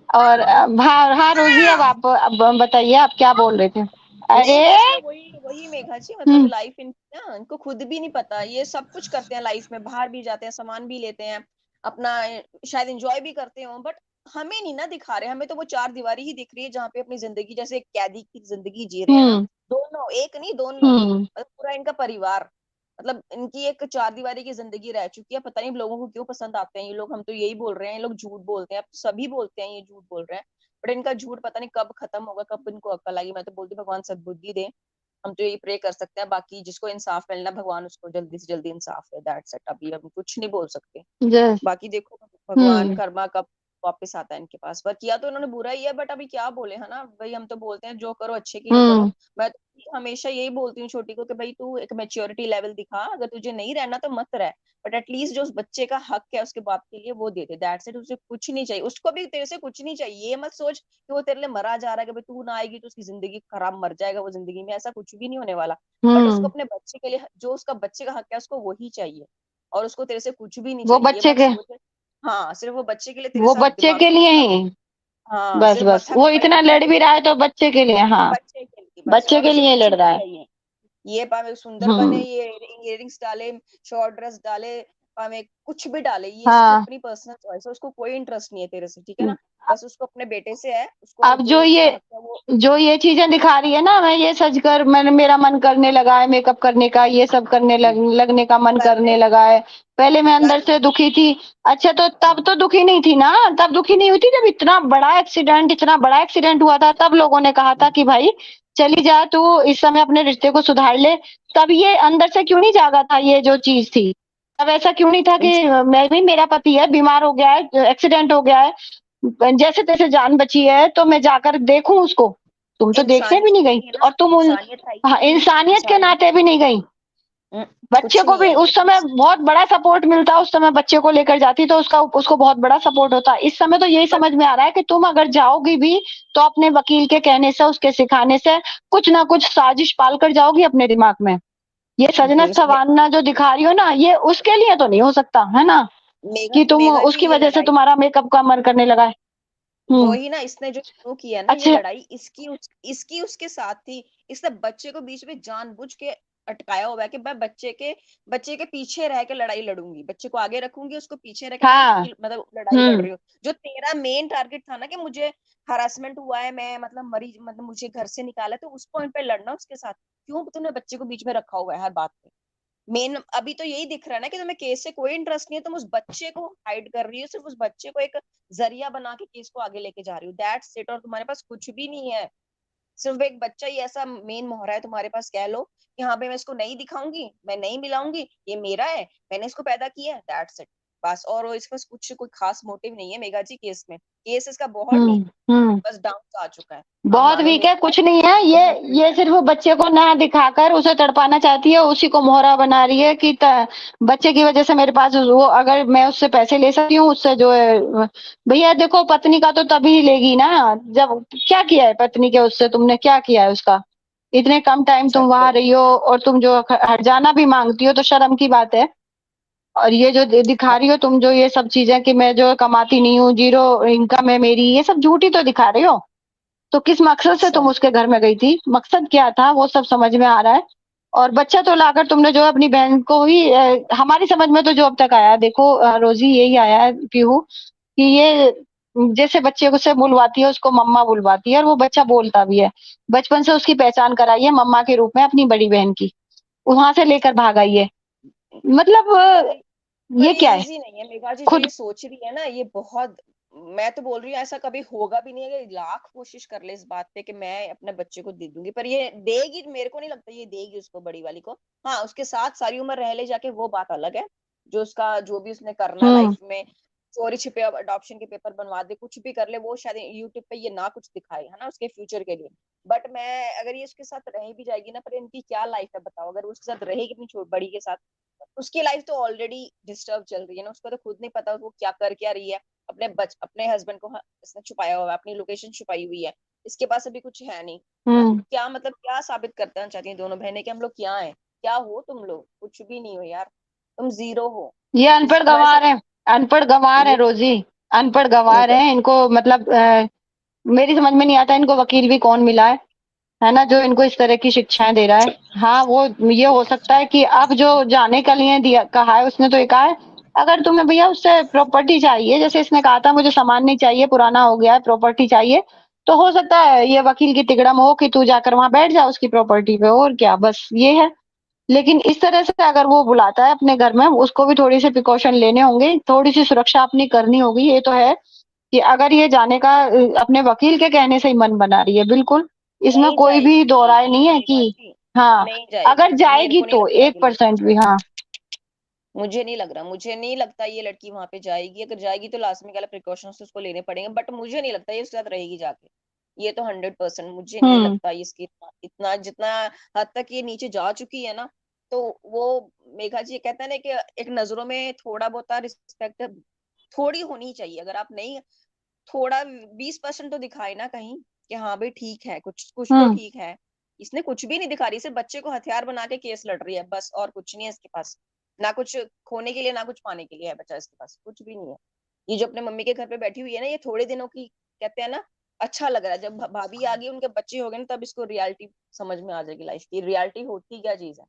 और हाँ हाँ रोजी, अब बताइए आप क्या बोल रहे थे? नहीं, अरे। बस मैं वही वही मेघा जी, मतलब हम्म। लाइफ इन ना, इनको खुद भी नहीं पता, ये सब कुछ करते हैं लाइफ में, बाहर भी जाते हैं, सामान भी लेते हैं अपना, शायद एंजॉय भी करते हो, बट हमें नहीं ना दिखा रहे, हमें तो वो 4 दीवारी ही दिख रही है, जहाँ पे अपनी जिंदगी जैसे एक कैदी की जिंदगी जी रहे हैं ना। हम्म। दोनों, एक नहीं दोनों, हम्म। मतलब पूरा इनका परिवार, मतलब इनकी एक 4 दीवारी की जिंदगी रह चुकी है। पता नहीं लोगों को क्यों पसंद आते हैं ये लोग, हम तो यही बोल रहे हैं, ये लोग झूठ बोलते हैं, अब सभी बोलते हैं ये झूठ बोल रहे हैं। बट इनका झूठ पता नहीं कब खत्म होगा, कब इनको अक्ल आएगी। मैं तो बोलती हूँ भगवान सद्बुद्धि दे, हम तो यही प्रे कर सकते हैं, बाकी जिसको इंसाफ मिलना, भगवान उसको जल्दी से जल्दी इंसाफ दे, दैट्स इट। अभी हम कुछ नहीं बोल सकते। जस। बाकी देखो भगवान हम्म। कर्मा कब वापस आता है इनके पास, पर किया तो इन्होंने बुरा ही है, बट अभी क्या बोले, है ना भाई, हम तो बोलते हैं जो करो अच्छे के लिए करो। हम्म। मैं तो हमेशा यही बोलती हूँ छोटी को कि भाई तू एक मेच्योरिटी लेवल दिखा, अगर तुझे नहीं रहना तो मत रह, बट एटलीस्ट जो उस बच्चे का हक है उसके बाप के लिए वो दे दे, दैट्स इट। उसे कुछ नहीं चाहिए, उसको भी तेरे से कुछ नहीं चाहिए। ये मत सोच कि वो तेरे लिए मरा जा रहा है कि भाई तू ना आएगी तो उसकी जिंदगी खराब, मर जाएगा वो जिंदगी में, ऐसा कुछ भी नहीं होने वाला। बट उसको हम्म। अपने बच्चे के लिए जो उसका बच्चे का हक है उसको वही चाहिए, और उसको तेरे से कुछ भी नहीं वो चाहिए, ये बच्चे मत के सोच। हाँ, सिर्फ वो बच्चे के लिए तेरे वो साथ बच्चे दिमाग के लिए खराब। ही। हाँ, बस सिर्फ बस बच्चा वो भाई इतना बच्चा लड़ भी रहा है तो बच्चे के लिए, हाँ। बच्चे के लिए बस, बच्चे और के उसे लिए कुछ लड़ नहीं रहा है। चाहिए। ये पावे सुंदर बने, हम्म। ये इयरिंग्स डाले, शॉर्ट ड्रेस डाले, पावे कुछ भी डाले, ये इसकी हाँ। अपनी पर्सनल चॉइस है, उसको कोई इंटरेस्ट नहीं है तेरे से, ठीक है ना। बस उसको अपने बेटे से है, उसको अब जो उसका हक है वो। जो ये चीजें दिखा रही है ना, मैं ये सच कर मैंने मेरा मन करने लगा है मेकअप करने का, ये सब लगने का मन कर ले, करने लगा है। पहले मैं अंदर कर से ले। दुखी थी। अच्छा, तो तब तो दुखी नहीं थी ना, तब दुखी नहीं हुई थी जब इतना बड़ा एक्सीडेंट हुआ था, तब लोगों ने कहा था कि भाई चली जा तू, इस समय अपने रिश्ते को सुधार ले। तब ये अंदर से क्यों नहीं जागा था ये जो चीज थी? तब ऐसा क्यों नहीं था कि मैं भी, मेरा पति है, बीमार हो गया है, एक्सीडेंट हो गया है, जैसे तैसे जान बची है तो मैं जाकर देखूं उसको। तुम तो देखने भी इंसानियत नहीं है गई, ही है ना, और तुम उन, इंसानियत है ही हाँ, नहीं है। इंसानियत के इंसानियत। नाते भी नहीं गई। बच्चे कुछ को नहीं भी है उस समय एटलीस्ट। बहुत बड़ा सपोर्ट मिलता, उस समय बच्चे को लेकर जाती तो उसका उसको बहुत बड़ा सपोर्ट होता। इस समय तो यही बट समझ में आ रहा है कि तुम अगर जाओगी भी तो अपने वकील के कहने से, उसके सिखाने से कुछ ना कुछ साजिश पाल कर जाओगी अपने दिमाग में। ये सजना संवारना जो दिखा रही हो ना, ये उसके लिए तो नहीं हो सकता है ना, मेघा कि तुम मेघा जी, उसकी ये वजह से लड़ाई तुम्हारा मेकअप का मन करने लगा है। वो हम्म। ही ना, इसने जो शुरू किया ना ये अच्छा। लड़ाई, इसकी उसके साथ थी। इसने बच्चे को बीच में जानबूझ के अटकाया हुआ है कि मैं बच्चे के पीछे रह के लड़ाई लड़ूंगी, बच्चे को आगे रखूंगी, उसको पीछे रह के मैं हाँ। उसकी मतलब लड़ाई लड़ हम्म। रही हूँ। जो तेरा मेन टारगेट था ना कि मुझे हरासमेंट हुआ है, मैं मतलब मरी, मतलब मुझे घर से निकाला, तो उस पॉइंट पे लड़ना उसके साथ। क्यों तूने बच्चे को बीच में रखा हुआ है हर बात पे? मेन अभी तो यही दिख रहा है ना कि तुम्हें केस से कोई इंटरेस्ट नहीं है, तुम उस बच्चे को हाइड कर रही हो, सिर्फ उस बच्चे को एक जरिया बना के केस को आगे लेके जा रही हो, दैट्स इट। और तुम्हारे पास कुछ भी नहीं है, सिर्फ एक बच्चा ही ऐसा मेन मोहरा है तुम्हारे पास, कह लो कि हाँ भाई मैं इसको नहीं दिखाऊंगी, मैं नहीं मिलाऊंगी, ये मेरा है, मैंने इसको पैदा किया है, दैट्स इट। बस, और वो इसके पास कुछ कोई खास मोटिव नहीं है मेघा जी केस में। केस इसका बहुत हम्म। वीक, हम्म। बस डाउन आ चुका है। आप बहुत मानो वीक है, मेरी बात, कुछ नहीं है ये। बहुत वीक ये है। सिर्फ बच्चे को ना दिखाकर उसे तड़पाना चाहती है, उसी को मोहरा बना रही है कि बच्चे की वजह से मेरे पास वो, अगर मैं उससे पैसे ले सकती हूँ उससे जो है, भैया देखो पत्नी का तो तभी लेगी ना जब, क्या किया है पत्नी के उससे, तुमने क्या किया है उसका? इतने कम टाइम अच्छा तुम तो वहां रही हो और तुम जो हर्जाना भी मांगती हो तो शर्म की बात है। और ये जो दिखा रही हो तुम, जो ये सब चीजें कि मैं जो कमाती नहीं हूँ, जीरो इनकम है मेरी, ये सब झूठी तो दिखा रही हो। तो किस मकसद से अच्छा, तुम उसके घर में गई थी? मकसद क्या था वो सब समझ में आ रहा है। और बच्चा तो लाकर तुमने जो है अपनी बहन को ही, हमारी समझ में तो जो अब तक आया, देखो रोजी, यही आया है पीहू, कि ये जैसे बच्चे को से बुलवाती है, उसको मम्मा बुलवाती है, और वो बच्चा बोलता भी है। बचपन से उसकी पहचान कराई है मम्मा के रूप में अपनी बड़ी बहन की, वहां से लेकर भाग आई है। मतलब पर पर ये क्या ये है? इजी नहीं है मेघा जी, जो खुद। ये सोच रही है ना ये बहुत, मैं तो बोल रही हूँ ऐसा कभी होगा भी नहीं है कि लाख कोशिश कर ले इस बात पे कि मैं अपने बच्चे को दे दूंगी, पर ये देगी, मेरे को नहीं लगता ये देगी उसको, बड़ी वाली को। हाँ, उसके साथ सारी उम्र रह ले जाके वो बात अलग है, जो उसका जो भी उसने करना हम्म। लाइफ में, चोरी छिपे अडॉप्शन के पेपर बनवा दे, कुछ भी कर ले, वो शायद यूट्यूब पे ये ना कुछ दिखाए, है ना, उसके फ्यूचर के लिए। बट मैं अगर ये उसके साथ रह भी जाएगी ना, पर इनकी क्या लाइफ है बताओ, अगर वो उसके साथ रहेगी अपनी बड़ी के साथ, उसकी लाइफ तो ऑलरेडी डिस्टर्ब चल रही है ना, उसको तो खुद नहीं पता वो क्या कर क्या रही है। अपने हस्बैंड को इसने छुपाया हुआ है, अपनी लोकेशन छुपाई हुई है, इसके पास अभी कुछ है नहीं, है ना। हम्म। क्या मतलब क्या साबित करना चाहती हैं दोनों बहनें कि हम लोग क्या हैं? क्या हो तुम लोग? कुछ भी नहीं हो यार, तुम जीरो हो। ये अनपढ़ मैं गंवार सच, है। अनपढ़ गंवार है ये रोजी। अनपढ़ गंवार तो है, इनको मतलब मेरी समझ में नहीं आता इनको वकील भी कौन मिला है ना, जो इनको इस तरह की शिक्षाएं दे रहा है। हाँ, वो ये हो सकता है कि अब जो जाने के लिए दिया कहा है, उसने तो ये कहा है, अगर तुम्हें भैया उससे प्रॉपर्टी चाहिए, जैसे इसने कहा था मुझे सामान नहीं चाहिए, पुराना हो गया है, प्रॉपर्टी चाहिए, तो हो सकता है ये वकील की तिकड़म हो कि तू जाकर वहां बैठ जा उसकी प्रॉपर्टी पे, और क्या, बस ये है। लेकिन इस तरह से अगर वो बुलाता है अपने घर में, उसको भी थोड़ी सी प्रिकॉशन लेने होंगे, थोड़ी सी सुरक्षा अपनी करनी होगी, ये तो है। कि अगर ये जाने का अपने वकील के कहने से ही मन बना रही है, बिल्कुल इसमें नहीं कोई भी दो जाएगी राय नहीं है मेघा कि, जी, हाँ, नहीं जाएगी, अगर मेरे जाएगी को नहीं तो लगता एक ये लड़की परसेंट भी, जाएगी। हाँ। मुझे नहीं लग रहा, मुझे नहीं लगता ये लड़की वहां पे जाएगी, अगर जाएगी तो लास्ट में क्या प्रिकॉशंस उसको लेने पड़ेंगे, बट मुझे नहीं लगता ये उसके साथ रहेगी जाके। ये तो 100% मुझे नहीं हम्म लगता इसकी इतना जितना हद तक ये नीचे जा चुकी है ना, तो वो मेघा जी कहते हैं ना कि एक नजरों में थोड़ा बहुत रिस्पेक्ट थोड़ी होनी चाहिए। अगर आप नहीं थोड़ा 20% तो दिखाए ना कहीं कि हाँ भाई ठीक है, कुछ कुछ तो हम्म ठीक है। इसने कुछ भी नहीं दिखा रही, सिर्फ बच्चे को हथियार बना के केस लड़ रही है बस, और कुछ नहीं है इसके पास। ना कुछ खोने के लिए ना कुछ पाने के लिए है बच्चा, इसके पास कुछ भी नहीं है। ये जो अपने मम्मी के घर पे बैठी हुई है ना, ये थोड़े दिनों की कहते हैं ना, अच्छा लग रहा है। जब भाभी आ गई, उनके बच्चे हो गए ना, तब इसको रियलिटी समझ में आ जाएगी लाइफ की, रियलिटी होती क्या चीज है।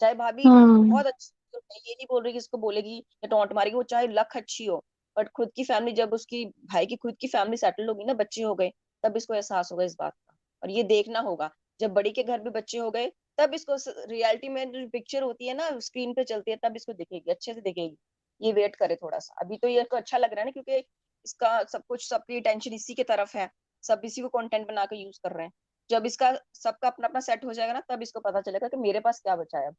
चाहे भाभी हम्म बहुत अच्छी हो, मैं ये नहीं बोल रही कि इसको बोलेगी या टोंट मारेगी, वो चाहे लख अच्छी हो, बट खुद की फैमिली, जब उसकी भाई की खुद की फैमिली सेटल होगी ना, बच्चे हो गए, तब इसको एहसास होगा इस बात का। और ये देखना होगा, जब बड़ी के घर भी बच्चे हो गए, तब इसको रियलिटी में जो पिक्चर होती है ना, स्क्रीन पे चलती है, तब इसको दिखेगी, अच्छे से दिखेगी। ये वेट करे थोड़ा सा, अभी तो ये इसको अच्छा लग रहा है ना, क्योंकि इसका सब कुछ, सबकी टेंशन इसी की तरफ है, सब इसी को कंटेंट बना के यूज कर रहे हैं। जब इसका सबका अपना अपना सेट हो जाएगा ना, तब इसको पता चलेगा कि मेरे पास क्या बचा है अब।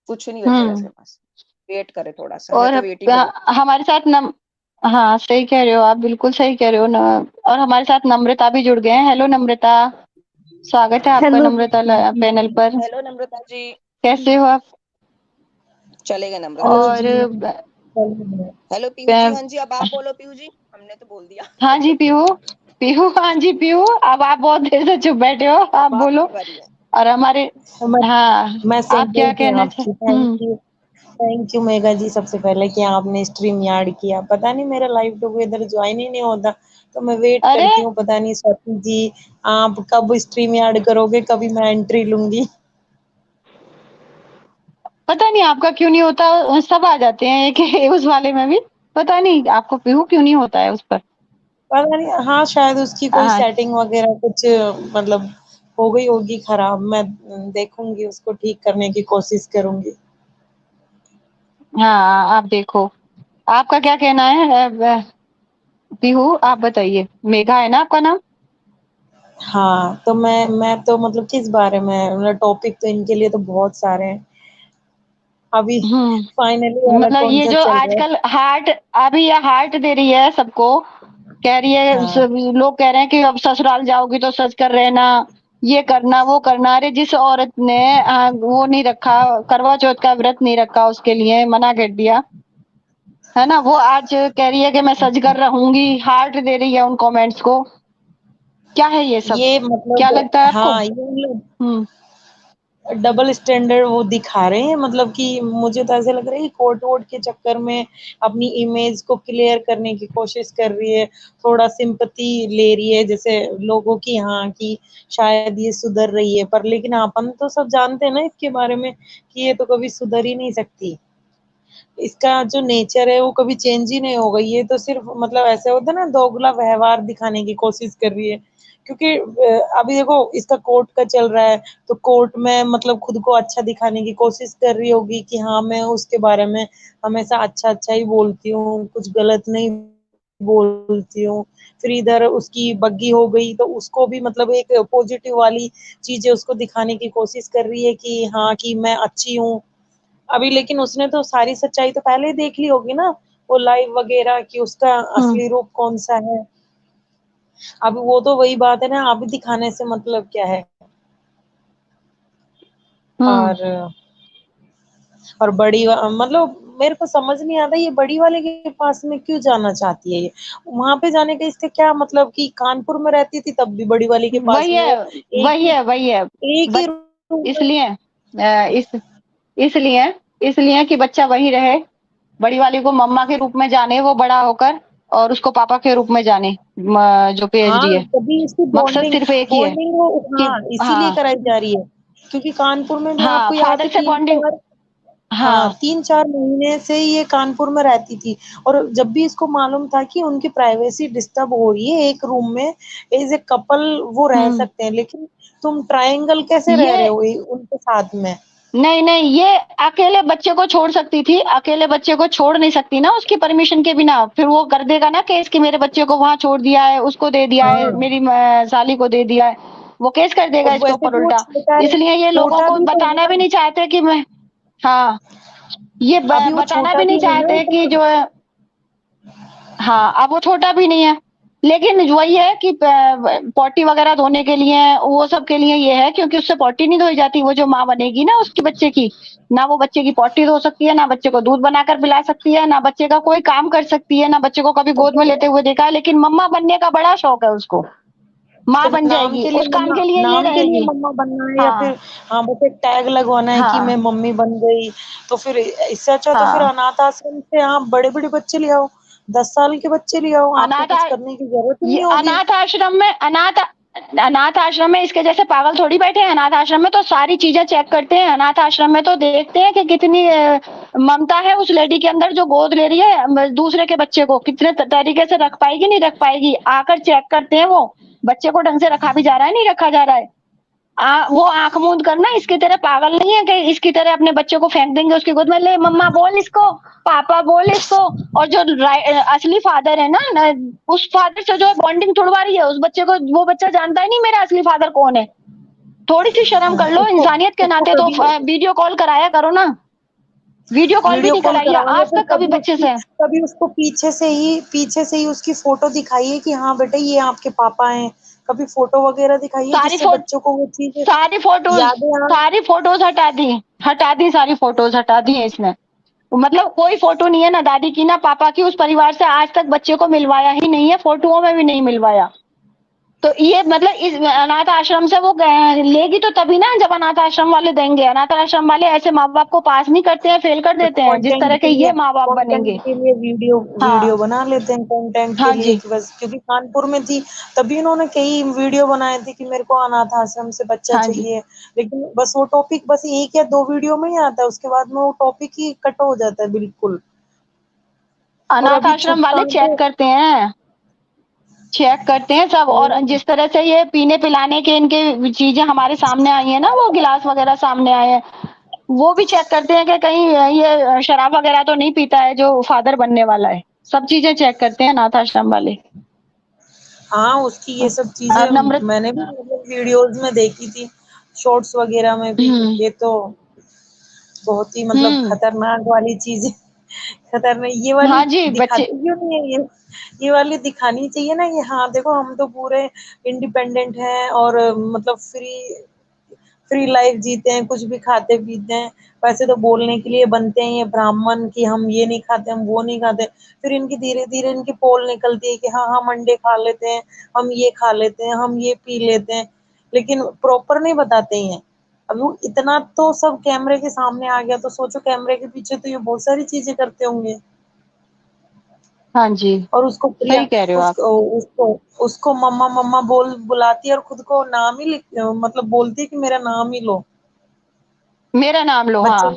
कुछ नहीं बचेगा हम्म इसके पास। वेट करे थोड़ा सा, हमें और तो वेट ही बहुत। हमारे साथ हाँ सही कह रहे हो आप, बिल्कुल सही कह रहे हो ना। और हमारे साथ नम्रता भी जुड़ गए हैं। हेलो नम्रता, स्वागत है आपका हेलो नम्रता पैनल पर। हेलो नम्रता जी। कैसे हो आप? चलेगा नम्रता हेलो जी। और जी। हेलो। हेलो पीहू जी, हाँ जी, अब आप बोलो पीहू जी, हमने तो बोल दिया। हाँ जी पीहू, पीहू हाँ जी पीहू, अब आप बहुत देर से चुप बैठे हो, आप अब बोलो। आपकी बारी है। और हमारे, मैं हाँ, मैं सुन आप रही क्या थी कहना चाह आपकी। थैंक यू मेगा जी, सबसे पहले कि आपने स्ट्रीम यार्ड किया। पता नहीं मेरा लाइव टुगेदर ज्वाइन ही नहीं होता, तो मैं वेट अरे करती हूँ। पता नहीं स्वाति जी आप कब स्ट्रीम यार्ड करोगे, कभी मैं एंट्री लूंगी। पता नहीं आपका क्यों नहीं होता, सब आ जाते हैं एक उस वाले में भी। पता नहीं आपको पीहू क्यों नहीं होता है उस पर। पता नहीं, हाँ शायद उसकी कोई हाँ सेटिंग वगैरह कुछ मतलब हो गई होगी खराब। मैं देखूंगी, उसको ठीक करने की कोशिश करूंगी। हाँ, आप देखो, आपका क्या कहना है पीहू, आप बताइए। मेघा है ना आपका नाम? हाँ तो मैं तो मतलब किस बारे में, मतलब टॉपिक तो इनके लिए तो बहुत सारे हैं। अभी फाइनली वाला मतलब कौन ये सा जो चल रहा है? आजकल हार्ट, अभी ये हार्ट दे रही है सबको, कह रही है हाँ लोग कह रहे हैं कि अब ससुराल जाओगी तो सच कर रहना, ये करना वो करना। अरे जिस औरत ने वो नहीं रखा, करवा चौथ का व्रत नहीं रखा, उसके लिए मना कर दिया है ना, वो आज कह रही है कि मैं सज कर रहूंगी, हार्ट दे रही है उन कमेंट्स को। क्या है ये सब? ये क्या मतलब, लगता है आपको? हाँ ये लोग हम्म डबल स्टैंडर्ड वो दिखा रहे हैं। मतलब कि मुझे तो ऐसे लग रहा है कि कोर्ट वोट के चक्कर में अपनी इमेज को क्लियर करने की कोशिश कर रही है, थोड़ा सिंपैथी ले रही है जैसे लोगों की, हाँ कि शायद ये सुधर रही है। पर लेकिन अपन तो सब जानते हैं ना इसके बारे में कि ये तो कभी सुधर ही नहीं सकती। इसका जो नेचर है वो कभी चेंज ही नहीं होगा। ये तो सिर्फ मतलब ऐसे होता है ना, दोगला व्यवहार दिखाने की कोशिश कर रही है। क्योंकि अभी देखो इसका कोर्ट का चल रहा है, तो कोर्ट में मतलब खुद को अच्छा दिखाने की कोशिश कर रही होगी कि हाँ मैं उसके बारे में हमेशा अच्छा अच्छा ही बोलती हूँ, कुछ गलत नहीं बोलती हूँ। फिर इधर उसकी बग्गी हो गई, तो उसको भी मतलब एक पॉजिटिव वाली चीजें उसको दिखाने की कोशिश कर रही है कि हाँ कि मैं अच्छी हूँ। अभी लेकिन उसने तो सारी सच्चाई तो पहले ही देख ली होगी ना, वो लाइव वगैरह कि उसका हम्म असली रूप कौन सा है। अब वो तो वही बात है ना, अभी दिखाने से मतलब क्या है। हम्म और मतलब मेरे को समझ नहीं आता, ये बड़ी वाले के पास में क्यों जाना चाहती है ये। वहां पे जाने का इसका क्या मतलब, कि कानपुर में रहती थी तब भी बड़ी वाली के पास वही में है, वो एक वही ही है, वही है। एक ही बच रूम में। इसलिए इस इसलिए इसलिए कि बच्चा वही रहे, बड़ी वाली को मम्मा के रूप में जाने वो बड़ा होकर, और उसको पापा के रूप में जाने, जो हाँ पीएचडी है। तभी इसकी मकसद बॉन्डिंग सिर्फ एक ही है बॉन्डिंग वो, कि हाँ इसीलिए हाँ, कराई जा रही है। क्योंकि कानपुर में भी हाँ, आपको याद फादर है से बॉन्डिंग। हाँ हाँ, 3-4 महीने से ये कानपुर में रहती थी। और जब भी इसको मालूम था कि उनकी प्राइवेसी डिस्टर्ब हो रही है, एक रूम में एज ए कपल वो रह हुँ। सकते हैं, लेकिन तुम ट्रायंगल कैसे रह रहे ये हो उनके साथ में? नहीं, नहीं, ये अकेले बच्चे को छोड़ सकती थी, अकेले बच्चे को छोड़ नहीं सकती ना उसकी परमिशन के बिना। फिर वो कर देगा ना केस कि मेरे बच्चे को वहाँ छोड़ दिया है, उसको दे दिया है, हाँ मेरी साली को दे दिया है। वो केस कर देगा और इसके वैसे ऊपर भी वो उल्टा। इसलिए ये लोगों छोटा को भी तो है बताना भी ना। नहीं चाहते कि मैं, हाँ, ये अभी वो बताना छोटा भी नहीं भी है ना चाहते कि तो जो है, हाँ, अब वो छोटा भी नहीं है। लेकिन वही है कि पॉटी वगैरह धोने के लिए वो सब के लिए ये है, क्योंकि उससे पॉटी नहीं धोई जाती। वो जो माँ बनेगी ना उसके बच्चे की, ना वो बच्चे की पॉटी धो सकती है, ना बच्चे को दूध बनाकर पिला सकती है, ना बच्चे का कोई काम कर सकती है, ना बच्चे को कभी तो गोद में फिर लेते हुए देखा है। लेकिन मम्मा बनने का बड़ा शौक है उसको, माँ तो बन नाम जाएगी, के लिए उस काम के लिए ये नाम के लिए रहेगी। मम्मा बनना है, या हाँ, फिर हाँ बस एक टैग लगवाना है कि मैं हाँ, मम्मी बन गई। तो फिर इससे अच्छा तो फिर हाँ। अनाथ आश्रम से आप बड़े बड़े बच्चे ले आओ, 10 साल के बच्चे ले आओ, आपको अनाथ कुछ आ करने की जरूरत ही ये नहीं होगी। अनाथ आश्रम में अनाथ आश्रम में इसके जैसे पागल थोड़ी बैठे हैं। अनाथ आश्रम में तो सारी चीजें चेक करते हैं। अनाथ आश्रम में तो देखते हैं कि कितनी ममता है उस लेडी के अंदर जो गोद ले रही है दूसरे के बच्चे को, कितने तरीके से रख पाएगी, नहीं रख पाएगी, आकर चेक करते हैं वो बच्चे को ढंग से रखा भी जा रहा है, नहीं रखा जा रहा है। वो आंख मूंद करना इसकी तरह पागल नहीं है कि इसकी तरह अपने बच्चे को फेंक देंगे उसकी गोद में, ले मम्मा बोल इसको, पापा बोल इसको। और जो असली फादर है ना, उस फादर से जो बॉन्डिंग तोड़वा रही है उस बच्चे को, वो बच्चा जानता ही नहीं मेरा असली फादर कौन है। थोड़ी सी शर्म कर लो, उसको इंसानियत के उसको नाते तो कभी वीडियो कॉल कराया करो ना। वीडियो कॉल भी वीडियो नहीं कॉल कराई है कराओ, या आज फिर तक कभी बच्चे से। कभी उसको पीछे से ही उसकी फोटो दिखाइए कि हाँ बेटा ये आपके पापा हैं। कभी फोटो वगैरह दिखाइए सारी जिससे फो बच्चों को वो चीज सारी फोटोज यादें आ। सारी फोटोज हटा दी, सारी फोटोज हटा दी है इसने। मतलब कोई फोटो नहीं है ना दादी की ना पापा की, उस परिवार से आज तक बच्चे को मिलवाया ही नहीं है, फोटोओं में भी नहीं मिलवाया। तो ये मतलब इस अनाथ आश्रम से वो लेगी तो तभी ना जब अनाथ आश्रम वाले देंगे। अनाथ आश्रम वाले ऐसे माँ बाप को पास नहीं करते हैं, फेल कर बस देते हैं जिस तरह के ये माँ बाप बनेंगे। वीडियो वीडियो हाँ, बना लेते हैं कंटेंट के हाँ लिए जी, कि बस क्योंकि कानपुर में थी तभी उन्होंने कई वीडियो बनाए थे कि मेरे को अनाथ आश्रम से बच्चा हाँ जी। चाहिए। लेकिन बस वो टॉपिक बस एक या दो वीडियो में ही आता है, उसके बाद में वो टॉपिक ही कट हो जाता है बिल्कुल। और अनाथ अभी आश्रम वाले कहाँ पे चेक करते हैं सब। और जिस तरह से ये पीने पिलाने के इनके चीजें हमारे सामने आई है ना, वो गिलास वगैरह सामने आए हैं, वो भी चेक करते हैं कि कहीं ये शराब वगैरह तो नहीं पीता है जो फादर बनने वाला है। सब चीजें चेक करते हैं अनाथ आश्रम वाले। हाँ उसकी ये सब चीजें अब नम्रत मैंने भी मतलब वीडियोस में देखी थी, शॉर्ट्स वगैरह में भी। हम्म, ये तो बहुत ही मतलब हम्म, खतरनाक वाली चीज है। खतरनाक ये वाली हाँ जी बच्चे। दिखाती क्यों नहीं है ये वाली दिखानी चाहिए ना कि हाँ देखो हम तो पूरे इंडिपेंडेंट हैं और मतलब फ्री लाइफ जीते हैं, कुछ भी खाते पीते हैं। वैसे तो बोलने के लिए बनते हैं ये ब्राह्मण कि हम ये नहीं खाते, हम वो नहीं खाते। फिर इनकी धीरे धीरे इनकी पोल निकलती है कि हाँ हम अंडे खा लेते हैं, हम ये खा लेते हैं, हम ये पी लेते हैं। लेकिन प्रॉपर नहीं बताते हैं। अब वो इतना तो सब कैमरे के सामने आ गया तो सोचो कैमरे के पीछे तो ये बहुत सारी चीजें करते होंगे। हाँ जी, और उसको प्रिया सही कह रहे हो आप। उसको उसको उसको मम्मा मम्मा बुलाती है और खुद को नाम ही मतलब बोलती है कि मेरा नाम ही लो। मेरा नाम लो, बच्चे हाँ।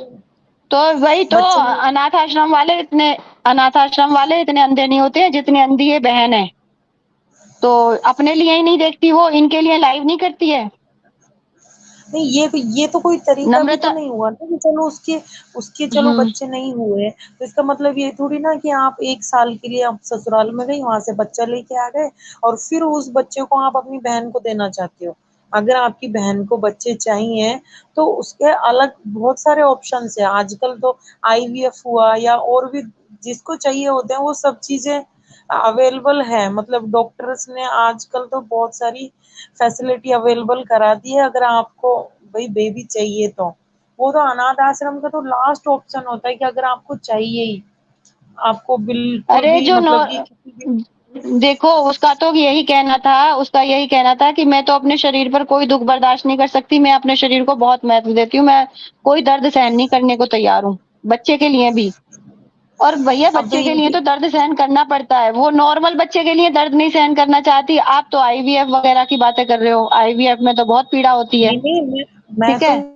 तो वही तो, बच्चे ने अनाथ आश्रम वाले इतने अंधे नहीं होते हैं जितनी अंधी ये बहन है। तो अपने लिए ही नहीं देखती, वो इनके लिए लाइव नहीं करती है। नहीं ये तो कोई तरीका भी तो नम्रता नहीं हुआ ना कि चलो उसके उसके चलो हम्म, बच्चे नहीं हुए तो इसका मतलब ये थोड़ी ना कि आप 1 साल के लिए आप ससुराल में गई वहां से बच्चा लेके आ गए और फिर उस बच्चे को आप अपनी बहन को देना चाहते हो। अगर आपकी बहन को बच्चे चाहिए तो उसके अलग बहुत सारे ऑप्शन है आजकल तो। आईवीएफ हुआ या और भी जिसको चाहिए होते हैं वो सब चीजें अवेलेबल है। मतलब डॉक्टर्स ने आजकल तो बहुत सारी फैसिलिटी अवेलेबल करा दी है अगर आपको भाई बेबी चाहिए तो। वो तो अनाथ आश्रम का तो लास्ट ऑप्शन होता है कि अगर आपको चाहिए ही, आपको बिल्कुल अरे भी जो मतलब कि किसी भी। देखो उसका यही कहना था कि मैं तो अपने शरीर पर कोई दुख बर्दाश्त नहीं कर सकती, मैं अपने शरीर को बहुत महत्व देती हूँ, मैं कोई दर्द सहन नहीं करने को तैयार हूँ बच्चे के लिए भी। और भैया अब तो बच्चे के लिए इनकी तो दर्द सहन करना पड़ता है, वो नॉर्मल बच्चे के लिए दर्द नहीं सहन करना चाहती। आप तो आईवीएफ वगैरह की बातें कर रहे हो, आईवीएफ में तो बहुत पीड़ा होती है। नहीं नहीं मैं ठीक तो है।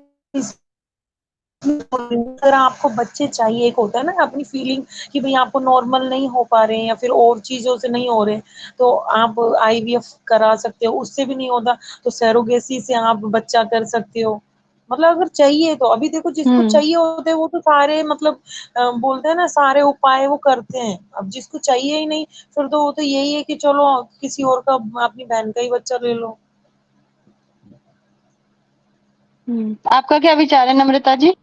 अगर आपको बच्चे चाहिए एक होता है ना अपनी फीलिंग कि भाई आपको नॉर्मल नहीं हो पा रहे हैं या फिर और चीजों से नहीं हो रहे तो आप आईवीएफ करा सकते हो। उससे भी नहीं होता तो सैरोगेसी से आप बच्चा कर सकते हो। मतलब अगर चाहिए तो अभी देखो जिसको हम्म, चाहिए होते हैं वो तो सारे मतलब बोलते हैं ना सारे उपाय वो करते हैं। अब जिसको चाहिए ही नहीं फिर तो वो तो यही है कि चलो किसी और का अपनी बहन का ही बच्चा ले लो। आपका क्या विचार है नम्रता जी?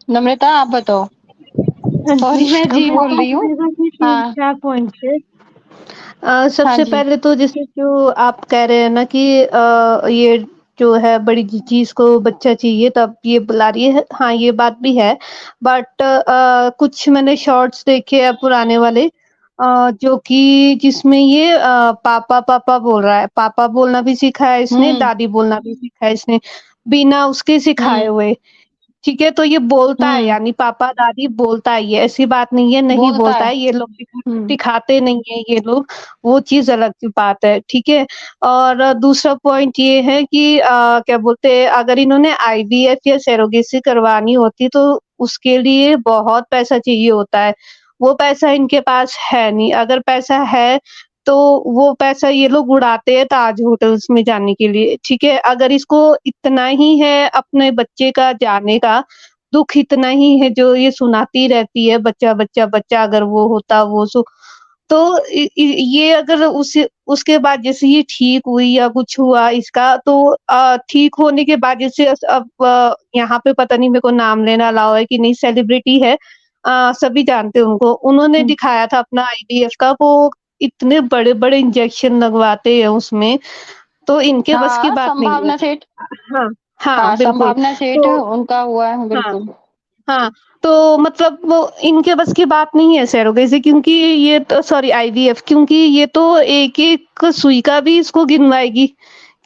नम्रता आप बताओ। हाँ जी। सॉरी मैं जी बोल रही हूँ। मेरा भी तीन हाँ, चार पॉइंट है। हाँ सबसे जी। पहले तो जैसे जो आप कह रहे हैं ना कि ये जो है बड़ी चीज़ को बच्चा चाहिए तब ये बुला रही है, हाँ, ये बात भी है। बट कुछ मैंने शॉर्ट्स देखे हैं पुराने वाले जो कि जिसमें ये पापा, पापा बोल रहा है। पापा बोलना भी सीखा है इसने, हुँ, दादी बोलना भी सीखा है इसने, बिना उसके सिखाए हुँ, हुए। ठीक है, तो ये बोलता है हुँ, यानी पापा-दादी बोलता है ये, ऐसी बात नहीं है नहीं बोलता बोलता है। है, ये लोग हुँ, दिखाते नहीं है ये लोग, वो चीज़ अलग की बात है, ठीक है? और दूसरा पॉइंट ये है कि क्या बोलते हैं अगर इन्होंने आईवीएफ या सरोगेसी करवानी होती तो उसके लिए बहुत पैसा चाहिए होता है, वो पैसा इनके पास है नहीं, अगर पैसा है तो वो पैसा ये लोग उड़ाते हैं ताज होटल्स में जाने के लिए, ठीक है? अगर इसको इतना ही है अपने बच्चे का जाने का, दुःख इतना ही है जो ये सुनाती रहती है बच्चा, बच्चा, बच्चा अगर वो होता वो तो इ इ ये अगर उसके बाद जैसे ये ठीक हुई या कुछ हुआ इसका तो ठीक होने के बाद जैसे अब यहाँ पे पता नहीं मेरे को नाम लेना अलाउ है कि नहीं सेलिब्रिटी है सभी जानते हैं उनको। उन्होंने हुँ। दिखाया था अपना आईवीएफ का वो इतने बड़े-बड़े इंजेक्शन लगवाते हैं उसमें, तो इनके बस की हाँ, बात नहीं है। संभावना सेठ। हाँ, हाँ, हाँ, बिल्कुल। संभावना सेठ तो उनका हुआ है हाँ। बिल्कुल। हाँ, तो मतलब वो इनके बस की बात नहीं है सरोगेसी क्योंकि ये तो सॉरी आईवीएफ क्योंकि ये तो एक-एक सुई का भी इसको गिनवाएगी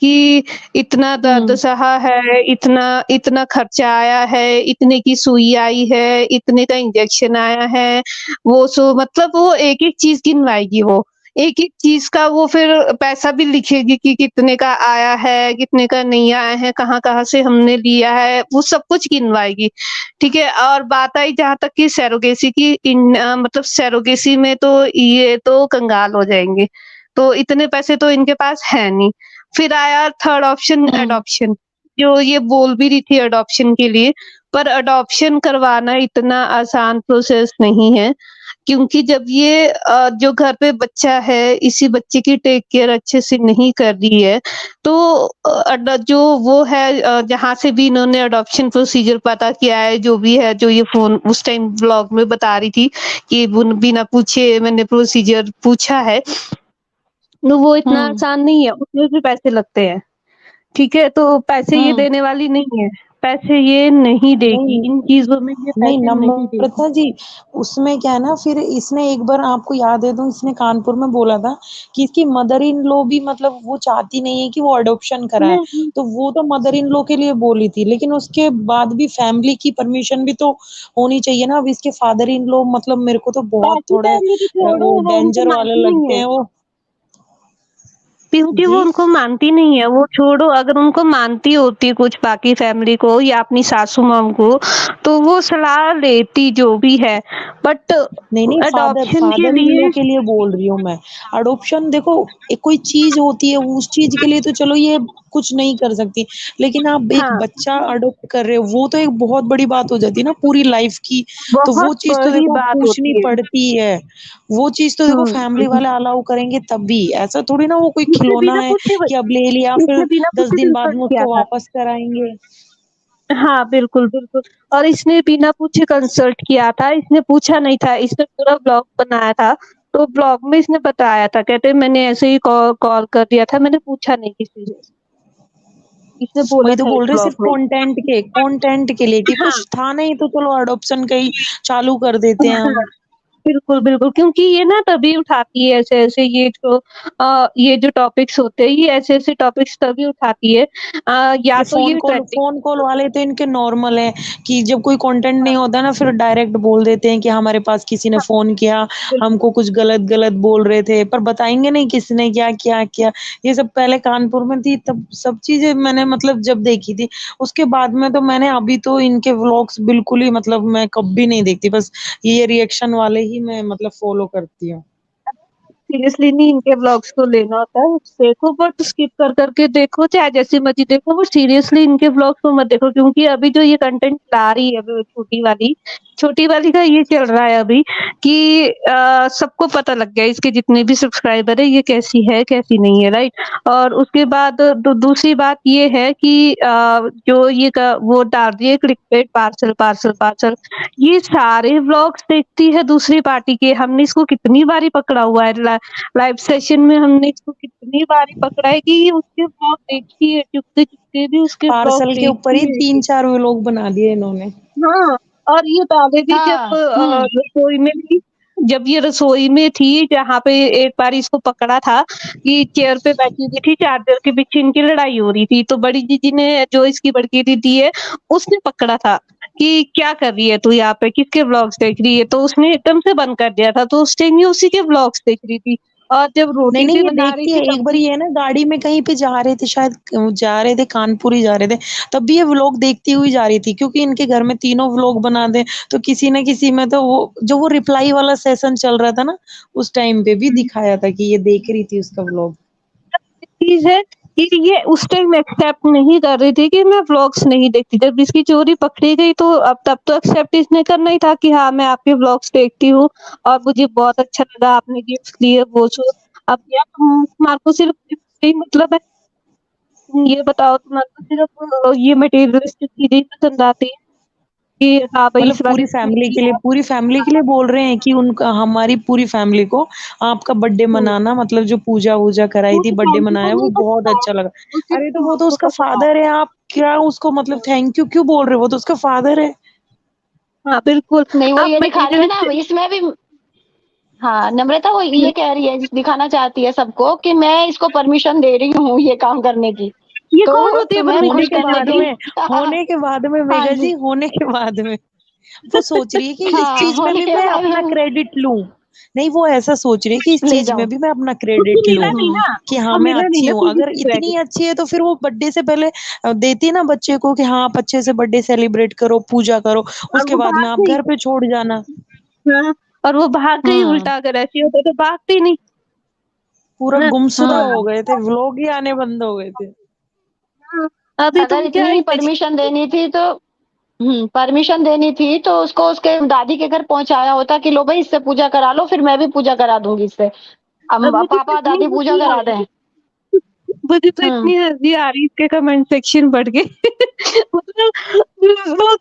कि इतना दर्द हुँ, सहा है, इतना इतना खर्चा आया है, इतने की सुई आई है, इतने का इंजेक्शन आया है, वो सो मतलब वो एक-एक चीज़ गिनवाएगी वो। एक-एक चीज़ का वो फिर पैसा भी लिखेगी कि कितने का आया है, कितने का नहीं आया है, कहाँ-कहाँ से हमने लिया है, वो सब कुछ गिनवाएगी। ठीक है और बात आई जहाँ तक कि सरोगेसी की मतलब सरोगेसी में तो ये तो कंगाल हो जाएँगे। तो इतने पैसे तो इनके पास है नहीं। फिर आया थर्ड ऑप्शन हुँ। एडॉप्शन, जो ये बोल भी रही थी एडॉप्शन के लिए, पर एडॉप्शन करवाना इतना आसान प्रोसेस नहीं है। क्योंकि जब ये जो घर पे बच्चा है, इसी बच्चे की टेक केयर अच्छे से नहीं कर रही है, तो जो वो है जहाँ से भी इन्होंने अडॉप्शन प्रोसीजर पता किया है, जो भी है, जो ये फ़ोन उस टाइम ब्लॉग में बता रही थी कि बुन बिना पूछे मैंने प्रोसीजर पूछा है, तो वो इतना हुँ, आसान नहीं है, उसमें भी पैसे लगते हैं। ठीक है? तो पैसे ये हुँ। देने वाली नहीं है, पैसे ये नहीं देगी, नहीं इन चीज़ों में ये नहीं, पैसे नहीं देगी। नम्रता जी, उसमें क्या है ना फिर इसने एक बार आपको याद है तो इसने कानपुर में बोला था कि इसकी मदर इन लॉ भी मतलब वो चाहती नहीं है कि वो अडॉप्शन कराए। नहीं, तो वो तो मदर इन लॉ के लिए बोली थी, लेकिन उसके बाद भी फैमिली की परमिशन भी तो होनी चाहिए ना। अब इसके फादर इन लॉ मतलब मेरे को तो बहुत बाकी थोड़े फैमिली तो छोड़ो, वो वो उनको डेंजर वाले मानती नहीं लगते है। हैं वो। क्योंकि वो जी? उनको मानती नहीं है, वो छोड़ो अगर उनको मानती होती कुछ बाकी फैमिली को या अपनी सासू माँ को, तो वो सलाह लेती जो भी है। बट नहीं, नहीं फादर अडॉप्शन के फादर इन लॉ लिए के लिए बोल रही हूँ मैं। अडॉप्शन देखो एक कोई चीज़ होती है उस चीज़ के लिए तो चलो ये कुछ नहीं कर सकती। लेकिन आप एक हाँ, बच्चा अडॉप्ट कर रहे हो वो तो एक बहुत बड़ी बात हो जाती है ना पूरी लाइफ़ की। तो वो बहुत चीज़ तो बड़ी देखो बात पूछनी होती है। पड़ती है। वो चीज़ तो देखो हुँ, फैमिली हुँ। वाले अलाउ करेंगे तभी। ऐसा थोड़ी ना वो कोई इसने खिलौना बिना है पूछे व कि अब ले लिया इसने फिर बिना 10 पूछे दिन बाद कंसल्ट में किया उसको था। वापस कराएँगे। हाँ, बिल्कुल, बिल्कुल और इसने बिना पूछे कंसल्ट किया था, इसने पूछा नहीं था, इसने पूरा ब्लॉग बनाया था, तो ब्लॉग में इसने बताया था, कहते मैंने ऐसे ही कॉल कर दिया था, मैंने पूछा नहीं किसी से। इसने बोला वही तो था इस बोल रहे ब्लॉग सिर्फ में। कंटेंट के लिए कि हाँ, कुछ था नहीं तो चलो अडॉप्शन का ही चालू कर देते हैं हाँ। हम। बिल्कुल, बिल्कुल क्योंकि ये ना तभी उठाती है ऐसे-ऐसे ये जो टॉपिक्स होते हैं, ये ऐसे-ऐसे टॉपिक्स तभी उठाती है या ये तो ये ट्रेंडिंग फ़ोन कॉल वाले तो इनके नॉर्मल हैं कि जब कोई कंटेंट नहीं होता ना फिर डायरेक्ट बोल देते हैं कि हमारे पास किसी ने हाँ, फ़ोन किया, बिल्कुल। हमको कुछ गलत-गलत बोल रहे थे, पर बताएँगे नहीं किसने क्या किया। ये सब पहले कानपुर में थी तब सब चीज़ें मैंने मतलब जब देखी थी, उसके बाद में तो मैंने अभी तो इनके व्लॉग्स बिल्कुल ही मतलब मैं कभी नहीं देखती, बस ये रिएक्शन वाले ही मैं मतलब फ़ॉलो करती हूँ। सीरियसली नहीं इनके व्लॉग्स को लेना होता है, देखो बट स्किप कर के देखो, चाहे जैसी मर्ज़ी देखो बट सीरियसली इनके व्लॉग्स को मत देखो क्योंकि अभी जो ये कंटेंट ला रही है अभी छोटी वाली का ये चल रहा है अभी कि सबको पता लग गया है इसके जितने भी सब्सक्राइबर है ये कैसी है, कैसी नहीं है, राइट? और उसके बाद दूसरी बात ये है कि जो ये वो डाल रही है क्लिकबेट पार्सल, ये सारे व्लॉग्स देखती है दूसरी पार्टी के, हमने इसको कितनी बारी पकड़ा हुआ है लाइव सेशन में हमने इसको कितनी बार पकड़ा है कि ये उसके ब्लॉग देखती है, चुपके भी उसके ब्लॉग पार्सल के ऊपर ही देखती है। 3-4 व्लॉग बना दिए इन्होंने। हाँ, और ये पहले भी जब हाँ। रसोई में भी, जब ये रसोई में थी, जहाँ पे एक बार इसको पकड़ा था कि चेयर पे बैठी हुई थी, चार्जर के पीछे इनकी लड़ाई हो रही थी, तो बड़ी दीदी ने, जो इसकी बड़की दीदी है, उसने पकड़ा था कि क्या कर रही है तू यहाँ पे, किसके व्लॉग्स देख रही है, तो उसने एकदम से बंद कर दिया था, तो उस टाइम ये उसी के व्लॉग्स देख रही थी। और जब नहीं, रोटी नहीं भी ये बना रही देखती है। थी एक तब बार भी। ये ना गाड़ी में कहीं पे जा रहे थे, शायद जा रहे थे कानपुर ही जा रहे थे, तब भी ये व्लॉग देखती हुई जा रही थी, क्योंकि इनके घर में तीनों व्लॉग बना दे, तो किसी न किसी में तो वो जो वो रिप्लाई वाला सेशन चल रहा था ना, उस टाइम पे भी दिखाया था कि ये देख रही थी उसका व्लॉग। चीज है कि ये उस टाइम एक्सेप्ट नहीं कर रही थी कि मैं व्लॉग्स नहीं देखती, जब इसकी चोरी पकड़ी गई तो अब तब तो एक्सेप्ट इसने करना ही था कि हाँ मैं आपके व्लॉग्स देखती हूँ और मुझे बहुत अच्छा लगा, आपने गिफ्ट दिए वो जो। अब यार तुम्हारे को सिर्फ यही मतलब है, ये बताओ तुम्हारे को सिर्फ ये मटेरियलिस्टिक चीजें ही पसंद आती है कि हाँ भाई मतलब इस बार पूरी फैमिली के लिए बोल रहे हैं कि उनका, हमारी पूरी फैमिली को आपका बर्थडे मनाना, मतलब जो पूजा वूजा कराई थी, पूरी बर्थडे फैमिली को मनाया, वो नहीं बहुत पसंद, अच्छा लगा। वो सिर्फ अरे तो वो तो तुम्हारे को उसका पसंद फादर है, आप क्या उसको मतलब थैंक यू क्यों बोल रहे हो? वो तो उसका फादर है। हाँ बिल्कुल। नहीं, वो आप ये दिखा रही है ना मटेरियलिस्टिक, इसमें भी। हाँ, नम्रता वो ये कह रही है, दिखाना चाहती है सबको कि मैं इसको परमिशन दे रही हूँ ये काम करने की, ये कौन तो होती है तुम्हें होने खुश के परमिशन करने बाद देने की। की? में होने के बाद में हाँ मेघा जी। जी, होने के बाद में वो सोच रही है कि इस हाँ, चीज में होने भी के मैं बाद अपना में क्रेडिट लूं। नहीं, वो ऐसा सोच रही है कि इस ले चीज जाऊं। में भी मैं अपना उसको क्रेडिट मिला लूं नहीं ना, कि हाँ उसको मैं मिला नहीं अच्छी ना हूँ। फिजिक्स अगर की इतनी क्रेडिट। अच्छी है तो फिर वो बर्थडे से पहले देती ना बच्चे को कि हाँ आप अच्छे से बर्थडे सेलिब्रेट करो, पूजा करो, और उसके वो बाद में भाग आप गई। घर पे छोड़ जाना। हाँ, और वो भाग गई, हाँ, उल्टा अगर ऐसी होता तो भागती नहीं, पूरा है ना? गुमसुदा हाँ, हो गए थे, व्लॉग ही आने बंद हो गए थे। हाँ, अभी अगर तुम क्या इतनी ही परमिशन देनी थी तो परमिशन देनी थी तो उसको उसके दादी के घर पहुंचाया होता कि लो भाई इससे पूजा करा लो, फिर मैं भी पूजा करा दूंगी इससे। अब अब मुझे तो पापा इतनी दादी पूजा हंसी आ करा दें। रही, मुझे तो हम्म इतनी हंसी आ रही, इसके कमेंट सेक्शन बढ़ गए। मतलब लोग